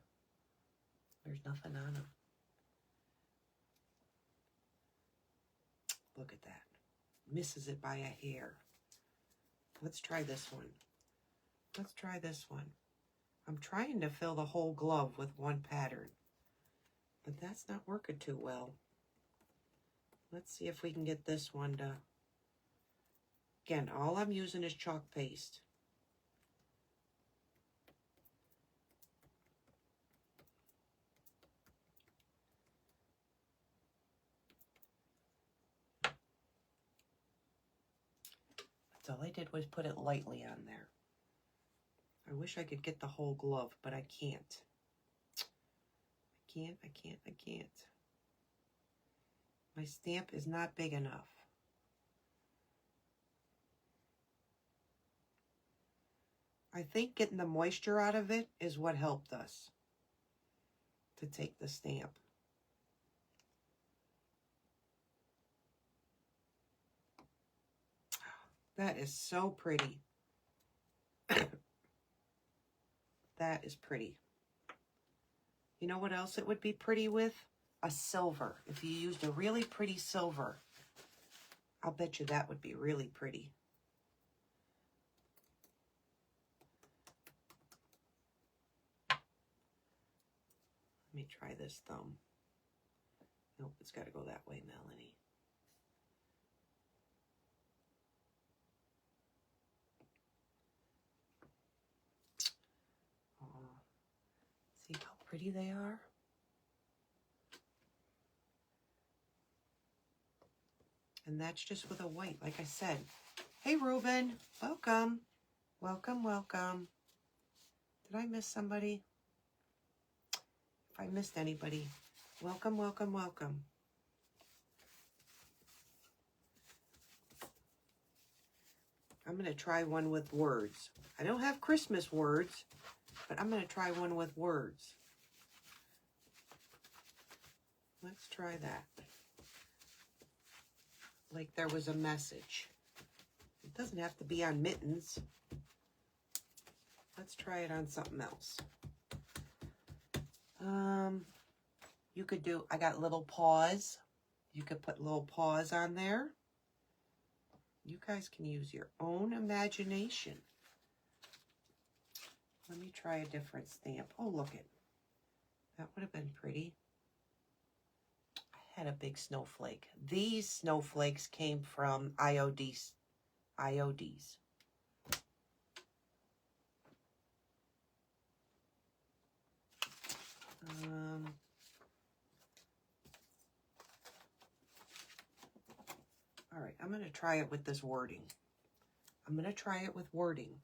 There's nothing on them. Look at that. Misses it by a hair. Let's try this one. Let's try this one. I'm trying to fill the whole glove with one pattern, but that's not working too well. Let's see if we can get this one to... Again, all I'm using is chalk paste. All I did was put it lightly on there. I wish I could get the whole glove, but I can't. I can't. My stamp is not big enough. I think getting the moisture out of it is what helped us to take the stamp. That is so pretty. That is pretty. You know what else it would be pretty with? A silver. If you used a really pretty silver, I'll bet you that would be really pretty. Let me try this thumb. Nope, it's got to go that way, Melanie. See how pretty they are? And that's just with a white, like I said. Hey, Ruben, welcome. Welcome, welcome. Did I miss somebody? If I missed anybody, welcome, welcome, welcome. I'm going to try one with words. I don't have Christmas words, but I'm going to try one with words. Let's try that. Like there was a message. It doesn't have to be on mittens. Let's try it on something else. You could do, I got little paws. You could put little paws on there. You guys can use your own imagination. Let me try a different stamp. Oh, look it. That would have been pretty. I had a big snowflake. These snowflakes came from IODs. All right, I'm going to try it with this wording. I'm going to try it with wording.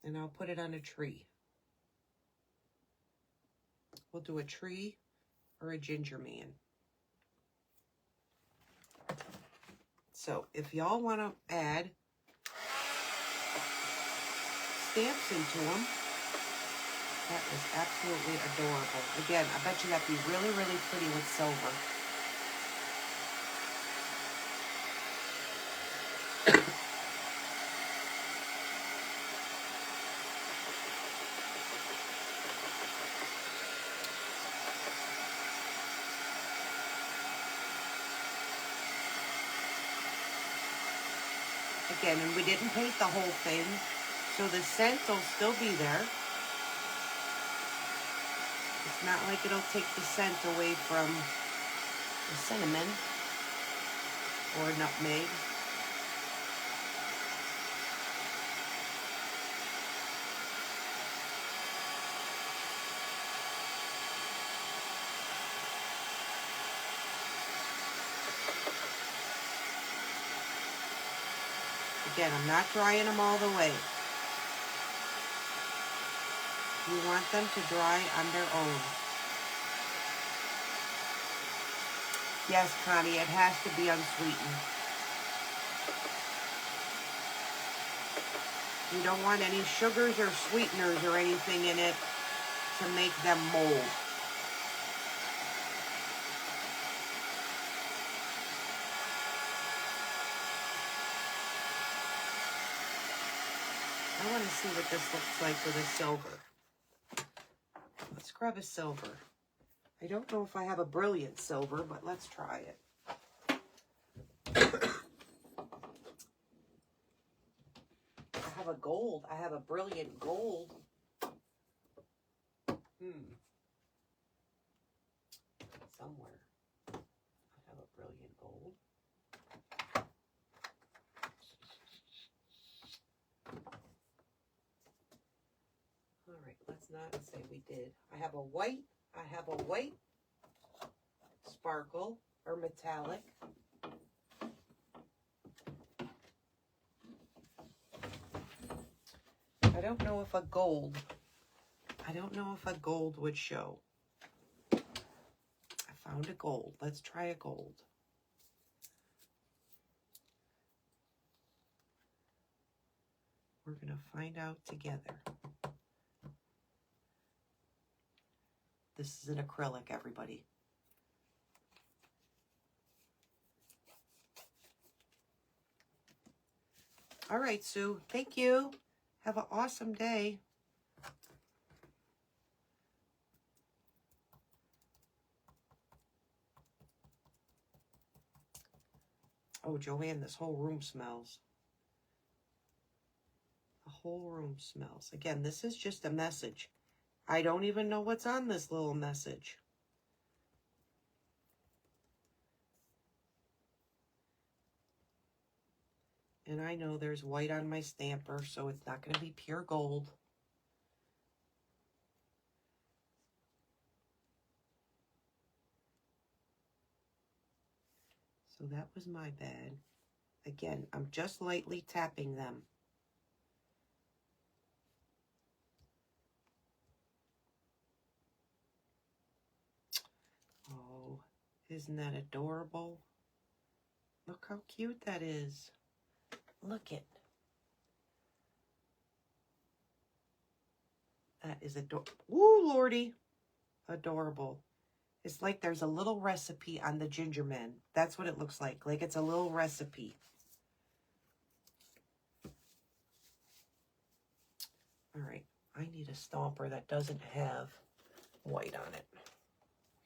And I'll put it on a tree. We'll do a tree or a ginger man. So if y'all want to add stamps into them, that is absolutely adorable. Again, I bet you that'd be really, really pretty with silver. Again, and we didn't paint the whole thing, so the scent will still be there. It's not like it'll take the scent away from the cinnamon or nutmeg. Again, I'm not drying them all the way. You want them to dry on their own. Yes, Connie, it has to be unsweetened. You don't want any sugars or sweeteners or anything in it to make them mold. I want to see what this looks like with a silver. Let's grab a silver. I don't know if I have a brilliant silver, but let's try it. I have a gold. I have a brilliant gold. Somewhere. I have a brilliant gold. All right, let's not say we did. I have a white sparkle or metallic. I don't know if a gold would show. I found a gold. Let's try a gold. We're going to find out together. This is an acrylic, everybody. All right, Sue. Thank you. Have an awesome day. Oh, Joanne, this whole room smells. The whole room smells. Again, this is just a message. I don't even know what's on this little message. And I know there's white on my stamper, so it's not going to be pure gold. So that was my bad. Again, I'm just lightly tapping them. Oh, isn't that adorable? Look how cute that is. Look it. That is adorable. Woo, Lordy. Adorable. It's like there's a little recipe on the ginger men. That's what it looks like. Like it's a little recipe. All right. I need a stomper that doesn't have white on it.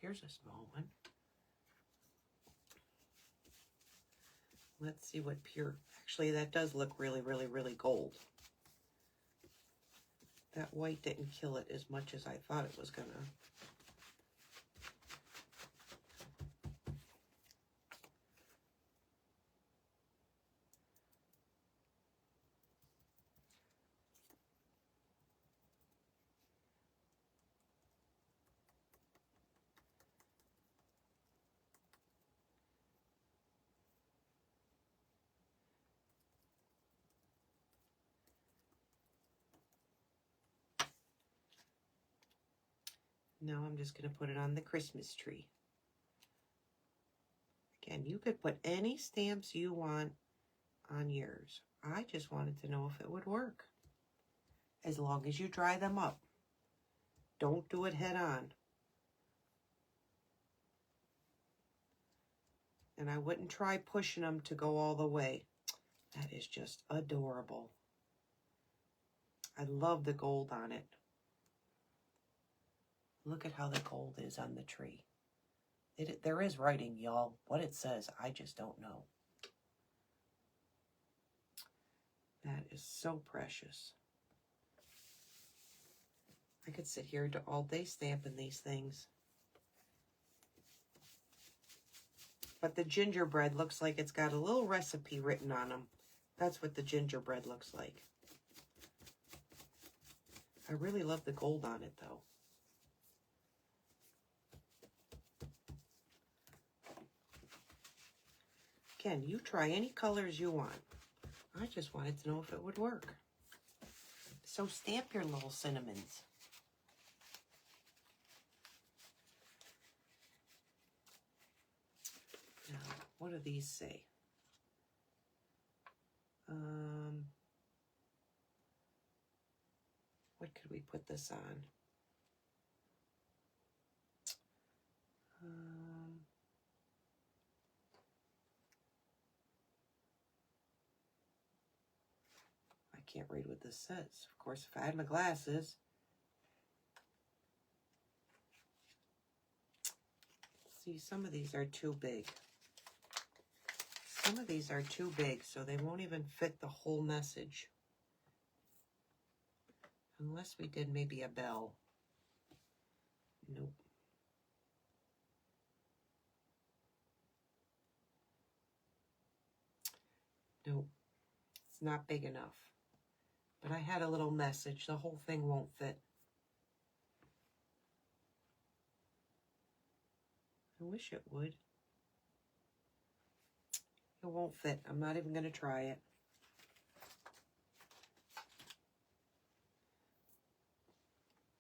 Here's a small one. Let's see what pure... Actually, that does look really, really, really gold. That white didn't kill it as much as I thought it was gonna. Now I'm just going to put it on the Christmas tree. Again, you could put any stamps you want on yours. I just wanted to know if it would work. As long as you dry them up. Don't do it head on. And I wouldn't try pushing them to go all the way. That is just adorable. I love the gold on it. Look at how the gold is on the tree. There is writing, y'all. What it says, I just don't know. That is so precious. I could sit here all day stamping these things. But the gingerbread looks like it's got a little recipe written on them. That's what the gingerbread looks like. I really love the gold on it, though. Again, you try any colors you want. I just wanted to know if it would work. So stamp your little cinnamons. Now, what do these say? What could we put this on? I can't read what this says. Of course, if I had my glasses. See, some of these are too big. Some of these are too big, so they won't even fit the whole message. Unless we did maybe a bell. Nope. Nope. It's not big enough. But I had a little message. The whole thing won't fit. I wish it would. It won't fit. I'm not even going to try it.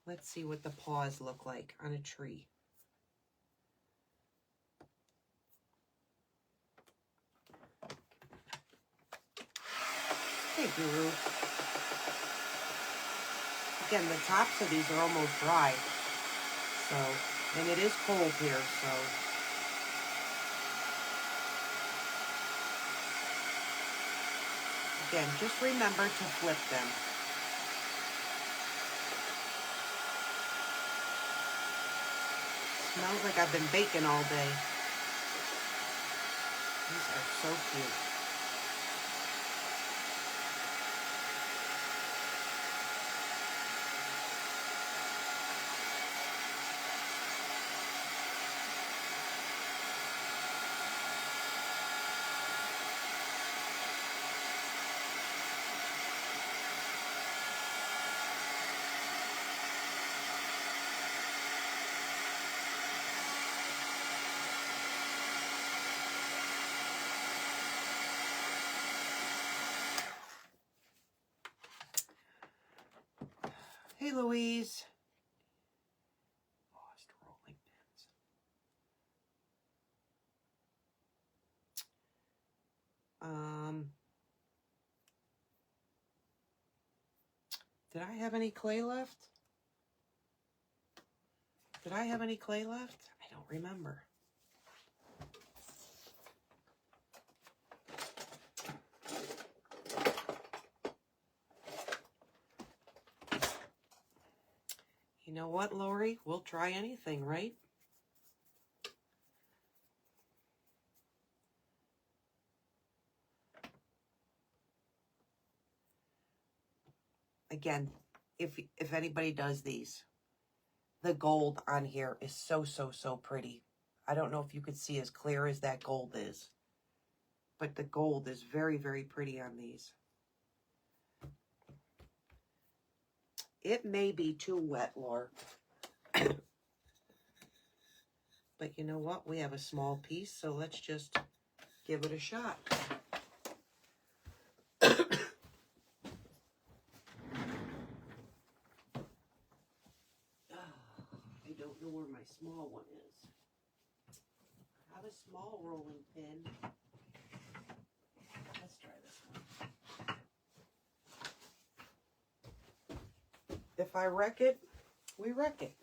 Let's see what the paws look like on a tree. Hey, Guru. Again, the tops of these are almost dry. So, and it is cold here, so. Again, just remember to flip them. Smells like I've been baking all day. These are so cute. Hey, Louise. Lost rolling pins. Did I have any clay left? Did I have any clay left? I don't remember. You know what, Lori? We'll try anything, right? Again, if anybody does these, the gold on here is so pretty. I don't know if you could see as clear as that gold is, but the gold is very pretty on these. It may be too wet, Laura. But you know what? We have a small piece, so let's just give it a shot. I don't know where my small one is. I have a small rolling pin. Let's try this one. If I wreck it, we wreck it.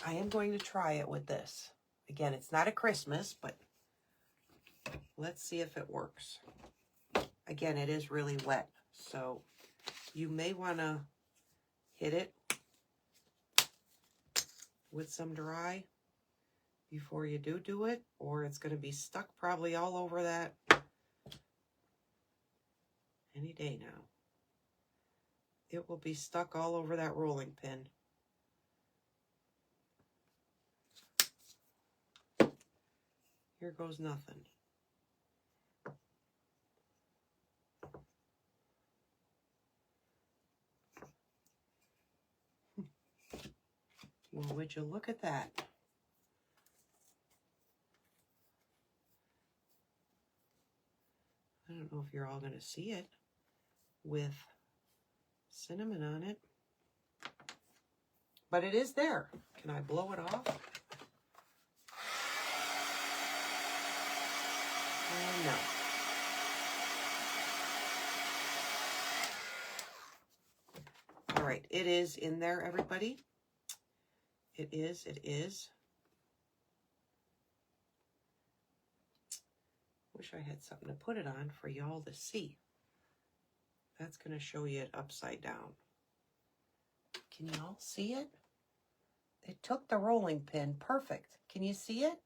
I am going to try it with this. Again, it's not a Christmas, but let's see if it works. Again, it is really wet, so you may want to hit it with some dry before you do it, or it's going to be stuck probably all over that any day now. It will be stuck all over that rolling pin. Here goes nothing. Well, would you look at that? I don't know if you're all going to see it with cinnamon on it, but it is there. Can I blow it off? No. All right, it is in there, everybody. It is. Wish I had something to put it on for y'all to see. That's going to show you it upside down. Can y'all see it? It took the rolling pin. Perfect. Can you see it?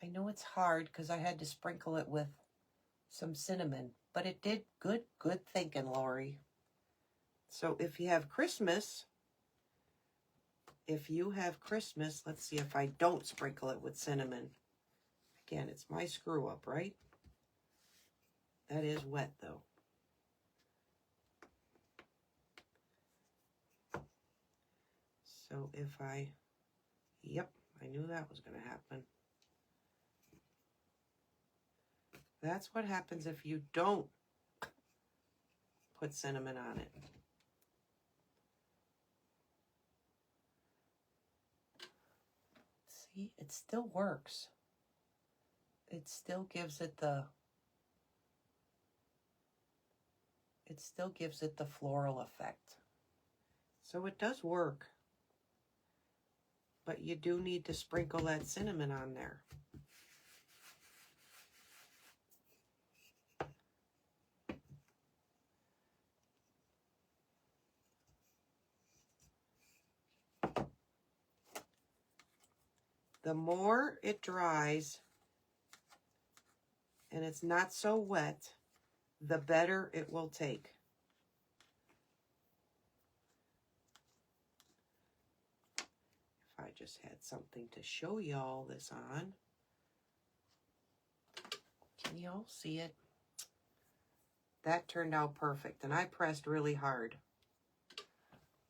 I know it's hard because I had to sprinkle it with some cinnamon, but it did good thinking, Lori. So if you have Christmas, let's see if I don't sprinkle it with cinnamon. Again, it's my screw up, right? That is wet though. So if yep, I knew that was going to happen. That's what happens if you don't put cinnamon on it. See, it still works. It still gives it the floral effect. So it does work. But you do need to sprinkle that cinnamon on there. The more it dries and it's not so wet, the better it will take. If I just had something to show y'all this on. Can y'all see it? That turned out perfect, and I pressed really hard.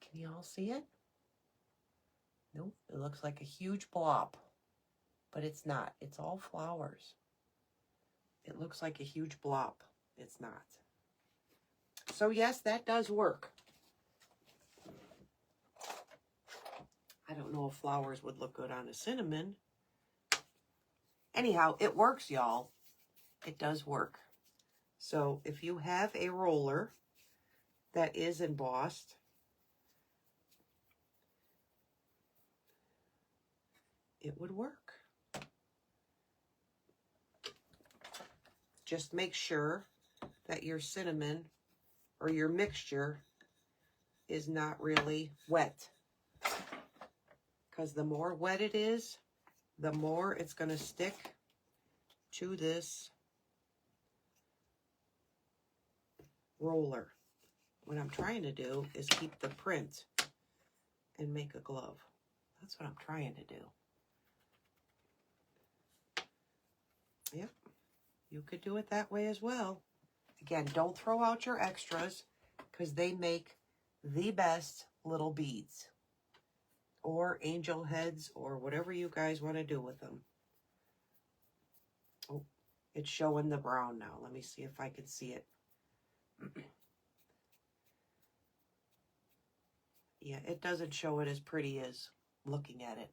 Can y'all see it? Nope, it looks like a huge blob, but it's not. It's all flowers. It looks like a huge blob. It's not. So yes, that does work. I don't know if flowers would look good on a cinnamon. Anyhow, it works, y'all. It does work. So if you have a roller that is embossed, it would work. Just make sure that your cinnamon or your mixture is not really wet. Because the more wet it is, the more it's going to stick to this roller. What I'm trying to do is keep the print and make a glove. That's what I'm trying to do. Yep, you could do it that way as well. Again, don't throw out your extras because they make the best little beads or angel heads or whatever you guys want to do with them. Oh, it's showing the brown now. Let me see if I can see it. Yeah, it doesn't show it as pretty as looking at it.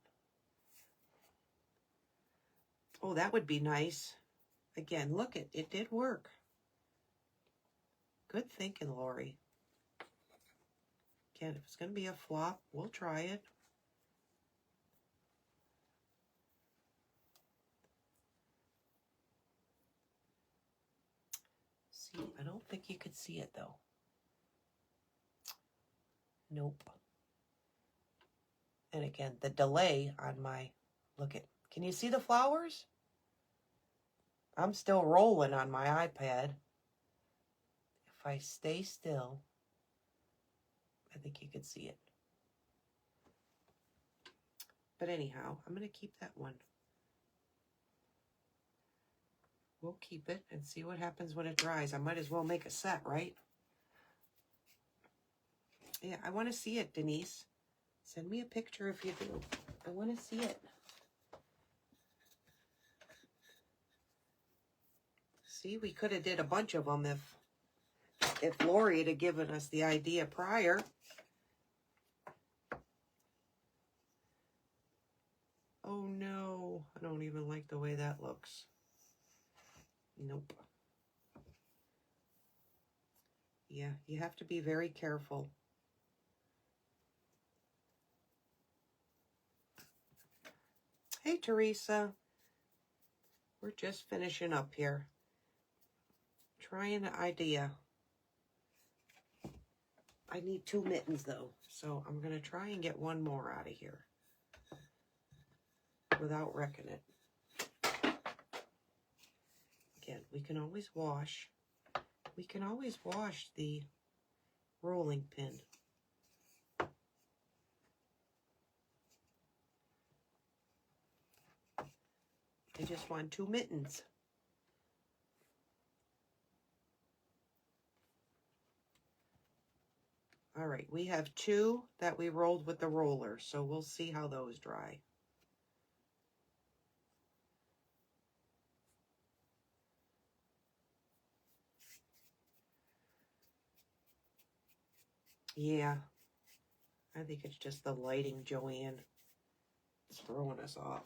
Oh, that would be nice. Again, look, it did work. Good thinking, Lori. Again, if it's going to be a flop, we'll try it. See, I don't think you could see it, though. Nope. And again, the delay on my, look at, can you see the flowers? I'm still rolling on my iPad. If I stay still, I think you could see it. But anyhow, I'm going to keep that one. We'll keep it and see what happens when it dries. I might as well make a set, right? Yeah, I want to see it, Denise. Send me a picture if you do. I want to see it. See, we could have did a bunch of them if Lori had given us the idea prior. Oh no, I don't even like the way that looks. Nope. Yeah, you have to be very careful. Hey, Teresa. We're just finishing up here. Trying an idea. I need 2 mittens, though, so I'm going to try and get one more out of here without wrecking it. Again, we can always wash. We can always wash the rolling pin. I just want 2 mittens. All right, we have 2 that we rolled with the roller, so we'll see how those dry. Yeah, I think it's just the lighting, Joanne. It's throwing us off.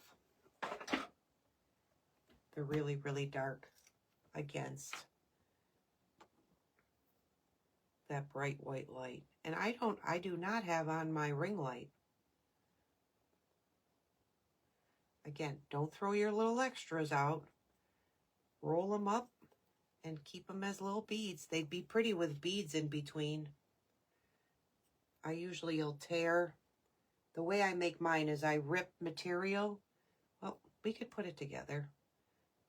They're really, really dark against that bright white light. And I do not have on my ring light. Again, don't throw your little extras out. Roll them up and keep them as little beads. They'd be pretty with beads in between. I usually will tear. The way I make mine is I rip material. Well, we could put it together.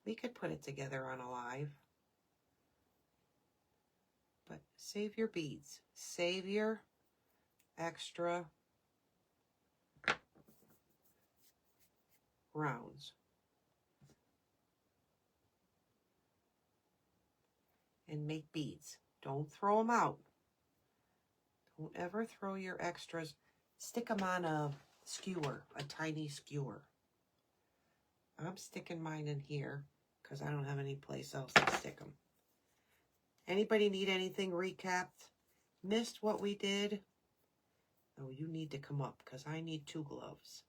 We could put it together on a live. But save your beads. Save your extra rounds. And make beads. Don't throw them out. Don't ever throw your extras. Stick them on a skewer, a tiny skewer. I'm sticking mine in here because I don't have any place else to stick them. Anybody need anything recapped? Missed what we did? Oh, you need to come up because I need 2 gloves.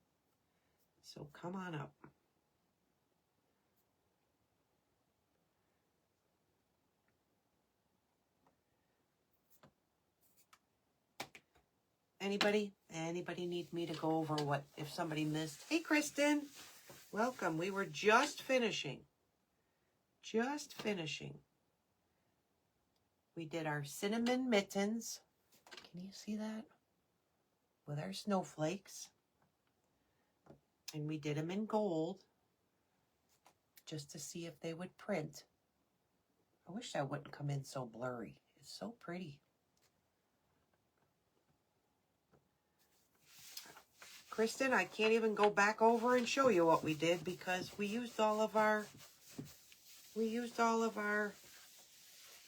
So come on up. Anybody need me to go over what if somebody missed? Hey, Kristen. Welcome. We were just finishing. We did our cinnamon mittens. Can you see that? With our snowflakes. And we did them in gold just to see if they would print. I wish that wouldn't come in so blurry. It's so pretty. Kristen, I can't even go back over and show you what we did because we used all of our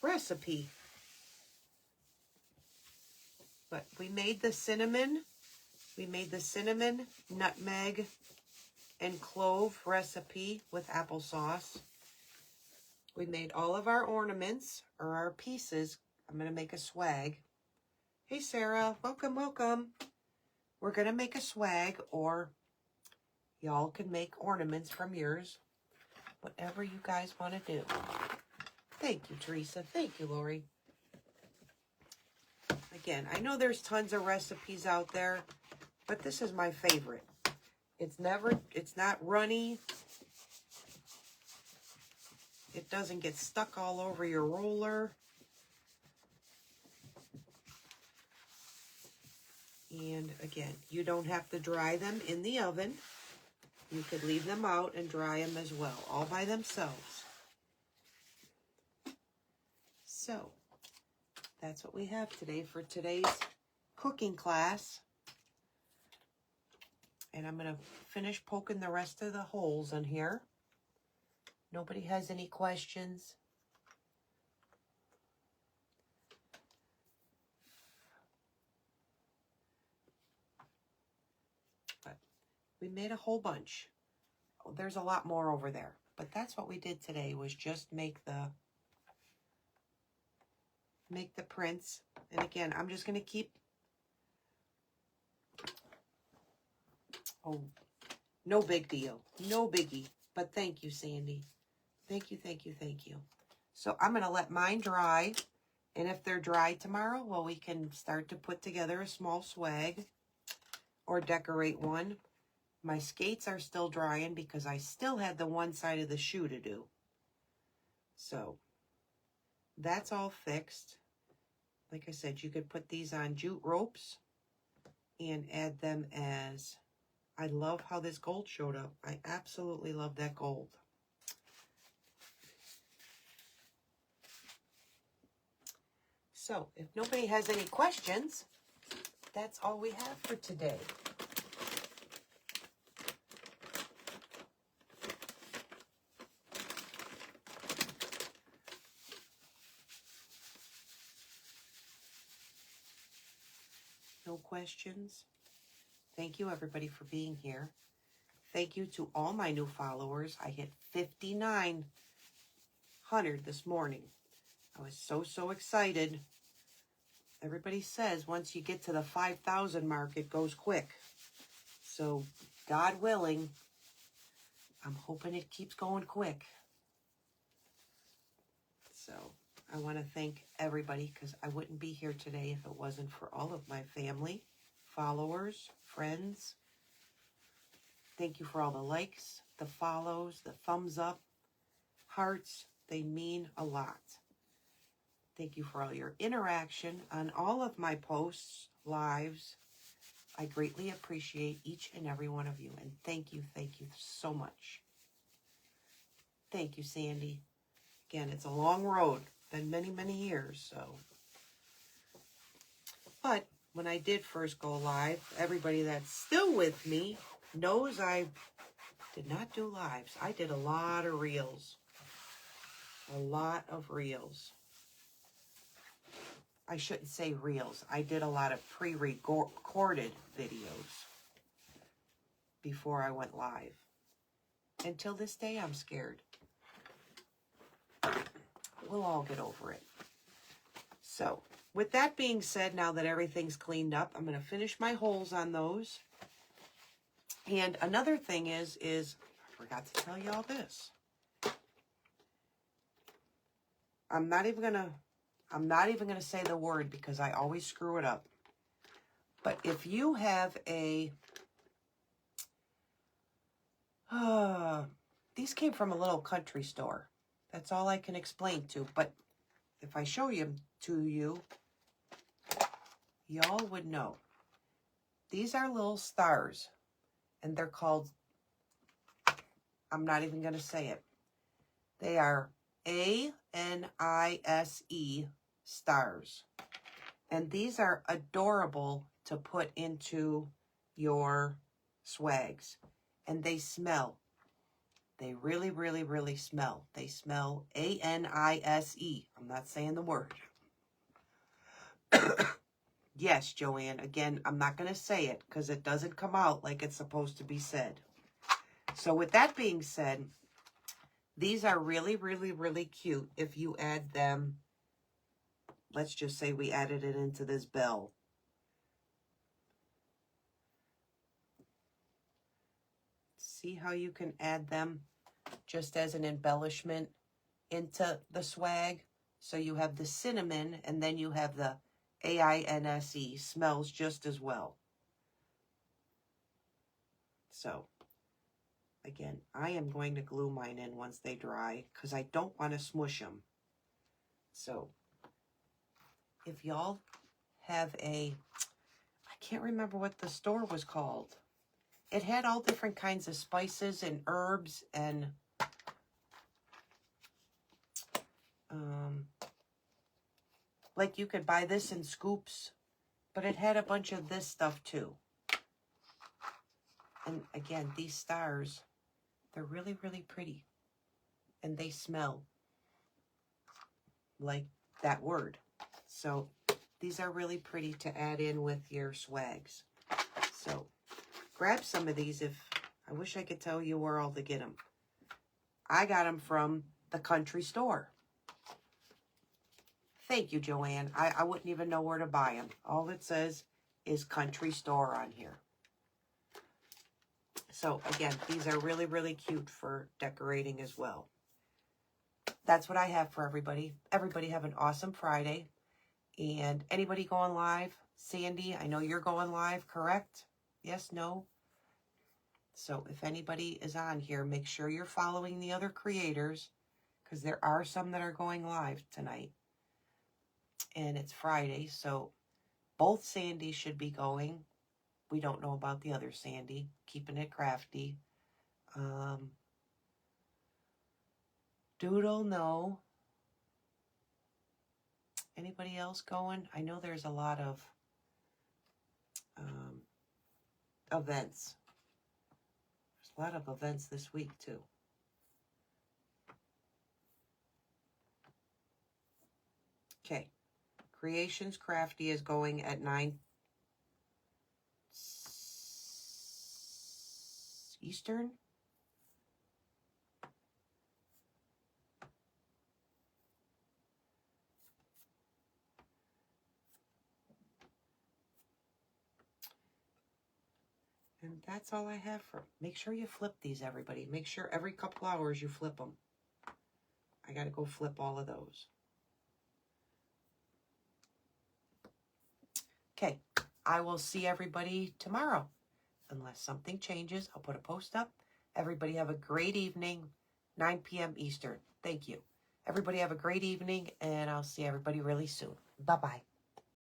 recipe. But we made the cinnamon, nutmeg, and clove recipe with applesauce. We made all of our ornaments, or our pieces. I'm going to make a swag. Hey, Sarah. Welcome, welcome. We're going to make a swag, or y'all can make ornaments from yours. Whatever you guys want to do. Thank you, Teresa. Thank you, Lori. Again, I know there's tons of recipes out there, but this is my favorite. It's not runny. It doesn't get stuck all over your roller. And again, you don't have to dry them in the oven. You could leave them out and dry them as well, all by themselves. So, that's what we have today for today's cooking class. And I'm going to finish poking the rest of the holes in here. Nobody has any questions? But we made a whole bunch. Oh, there's a lot more over there. But that's what we did today, was just make the prints. And again, I'm just going to keep... Oh, no big deal. No biggie. But thank you, Sandy. Thank you, thank you, thank you. So I'm going to let mine dry. And if they're dry tomorrow, well, we can start to put together a small swag or decorate one. My skates are still drying because I still had the one side of the shoe to do. So that's all fixed. Like I said, you could put these on jute ropes and add them as... I love how this gold showed up. I absolutely love that gold. So, if nobody has any questions, that's all we have for today. No questions? Thank you, everybody, for being here. Thank you to all my new followers. I hit 5,900 this morning. I was so excited. Everybody says once you get to the 5,000 mark, it goes quick. So, God willing, I'm hoping it keeps going quick. So, I want to thank everybody, because I wouldn't be here today if it wasn't for all of my family, followers, friends. Thank you for all the likes, the follows, the thumbs up, hearts. They mean a lot. Thank you for all your interaction on all of my posts, lives. I greatly appreciate each and every one of you. And thank you so much. Thank you, Sandy. Again, it's a long road. Been many years, so. But when I did first go live, everybody that's still with me knows I did not do lives. I did a lot of reels. A lot of reels. I shouldn't say reels. I did a lot of pre-recorded videos before I went live. Until this day, I'm scared. We'll all get over it. So, with that being said, now that everything's cleaned up, I'm going to finish my holes on those. And another thing is I forgot to tell you all this. I'm not even gonna say the word because I always screw it up. But if you have a, these came from a little country store. That's all I can explain to. But if I show them to you, y'all would know. These are little stars, and they're called, I'm not even going to say it. They are ANISE stars. And these are adorable to put into your swags. And they smell. They really smell. They smell ANISE. I'm not saying the word. Yes, Joanne. Again, I'm not going to say it because it doesn't come out like it's supposed to be said. So with that being said, these are really cute if you add them. Let's just say we added it into this bell. See how you can add them just as an embellishment into the swag? So you have the cinnamon and then you have the AINSE, smells just as well. So again, I am going to glue mine in once they dry because I don't want to smush them. So if y'all have I can't remember what the store was called. It had all different kinds of spices and herbs and like you could buy this in scoops, but it had a bunch of this stuff too. And again, these stars, they're really, really pretty. And they smell like that word. So these are really pretty to add in with your swags. So grab some of these. I wish I could tell you where all to get them. I got them from the country store. Thank you, Joanne. I wouldn't even know where to buy them. All it says is country store on here. So again, these are really, really cute for decorating as well. That's what I have for everybody. Everybody have an awesome Friday. And anybody going live? Sandy, I know you're going live, correct? Yes, no? So if anybody is on here, make sure you're following the other creators because there are some that are going live tonight. And it's Friday, so both Sandys should be going. We don't know about the other Sandy, keeping it crafty. Doodle, no. Anybody else going? I know there's a lot of events. There's a lot of events this week, too. Okay. Creations Crafty is going at 9 Eastern. And that's all I have for. Make sure you flip these, everybody. Make sure every couple hours you flip them. I got to go flip all of those. Okay, I will see everybody tomorrow. Unless something changes, I'll put a post up. Everybody have a great evening, 9 p.m. Eastern. Thank you. Everybody have a great evening, and I'll see everybody really soon. Bye-bye.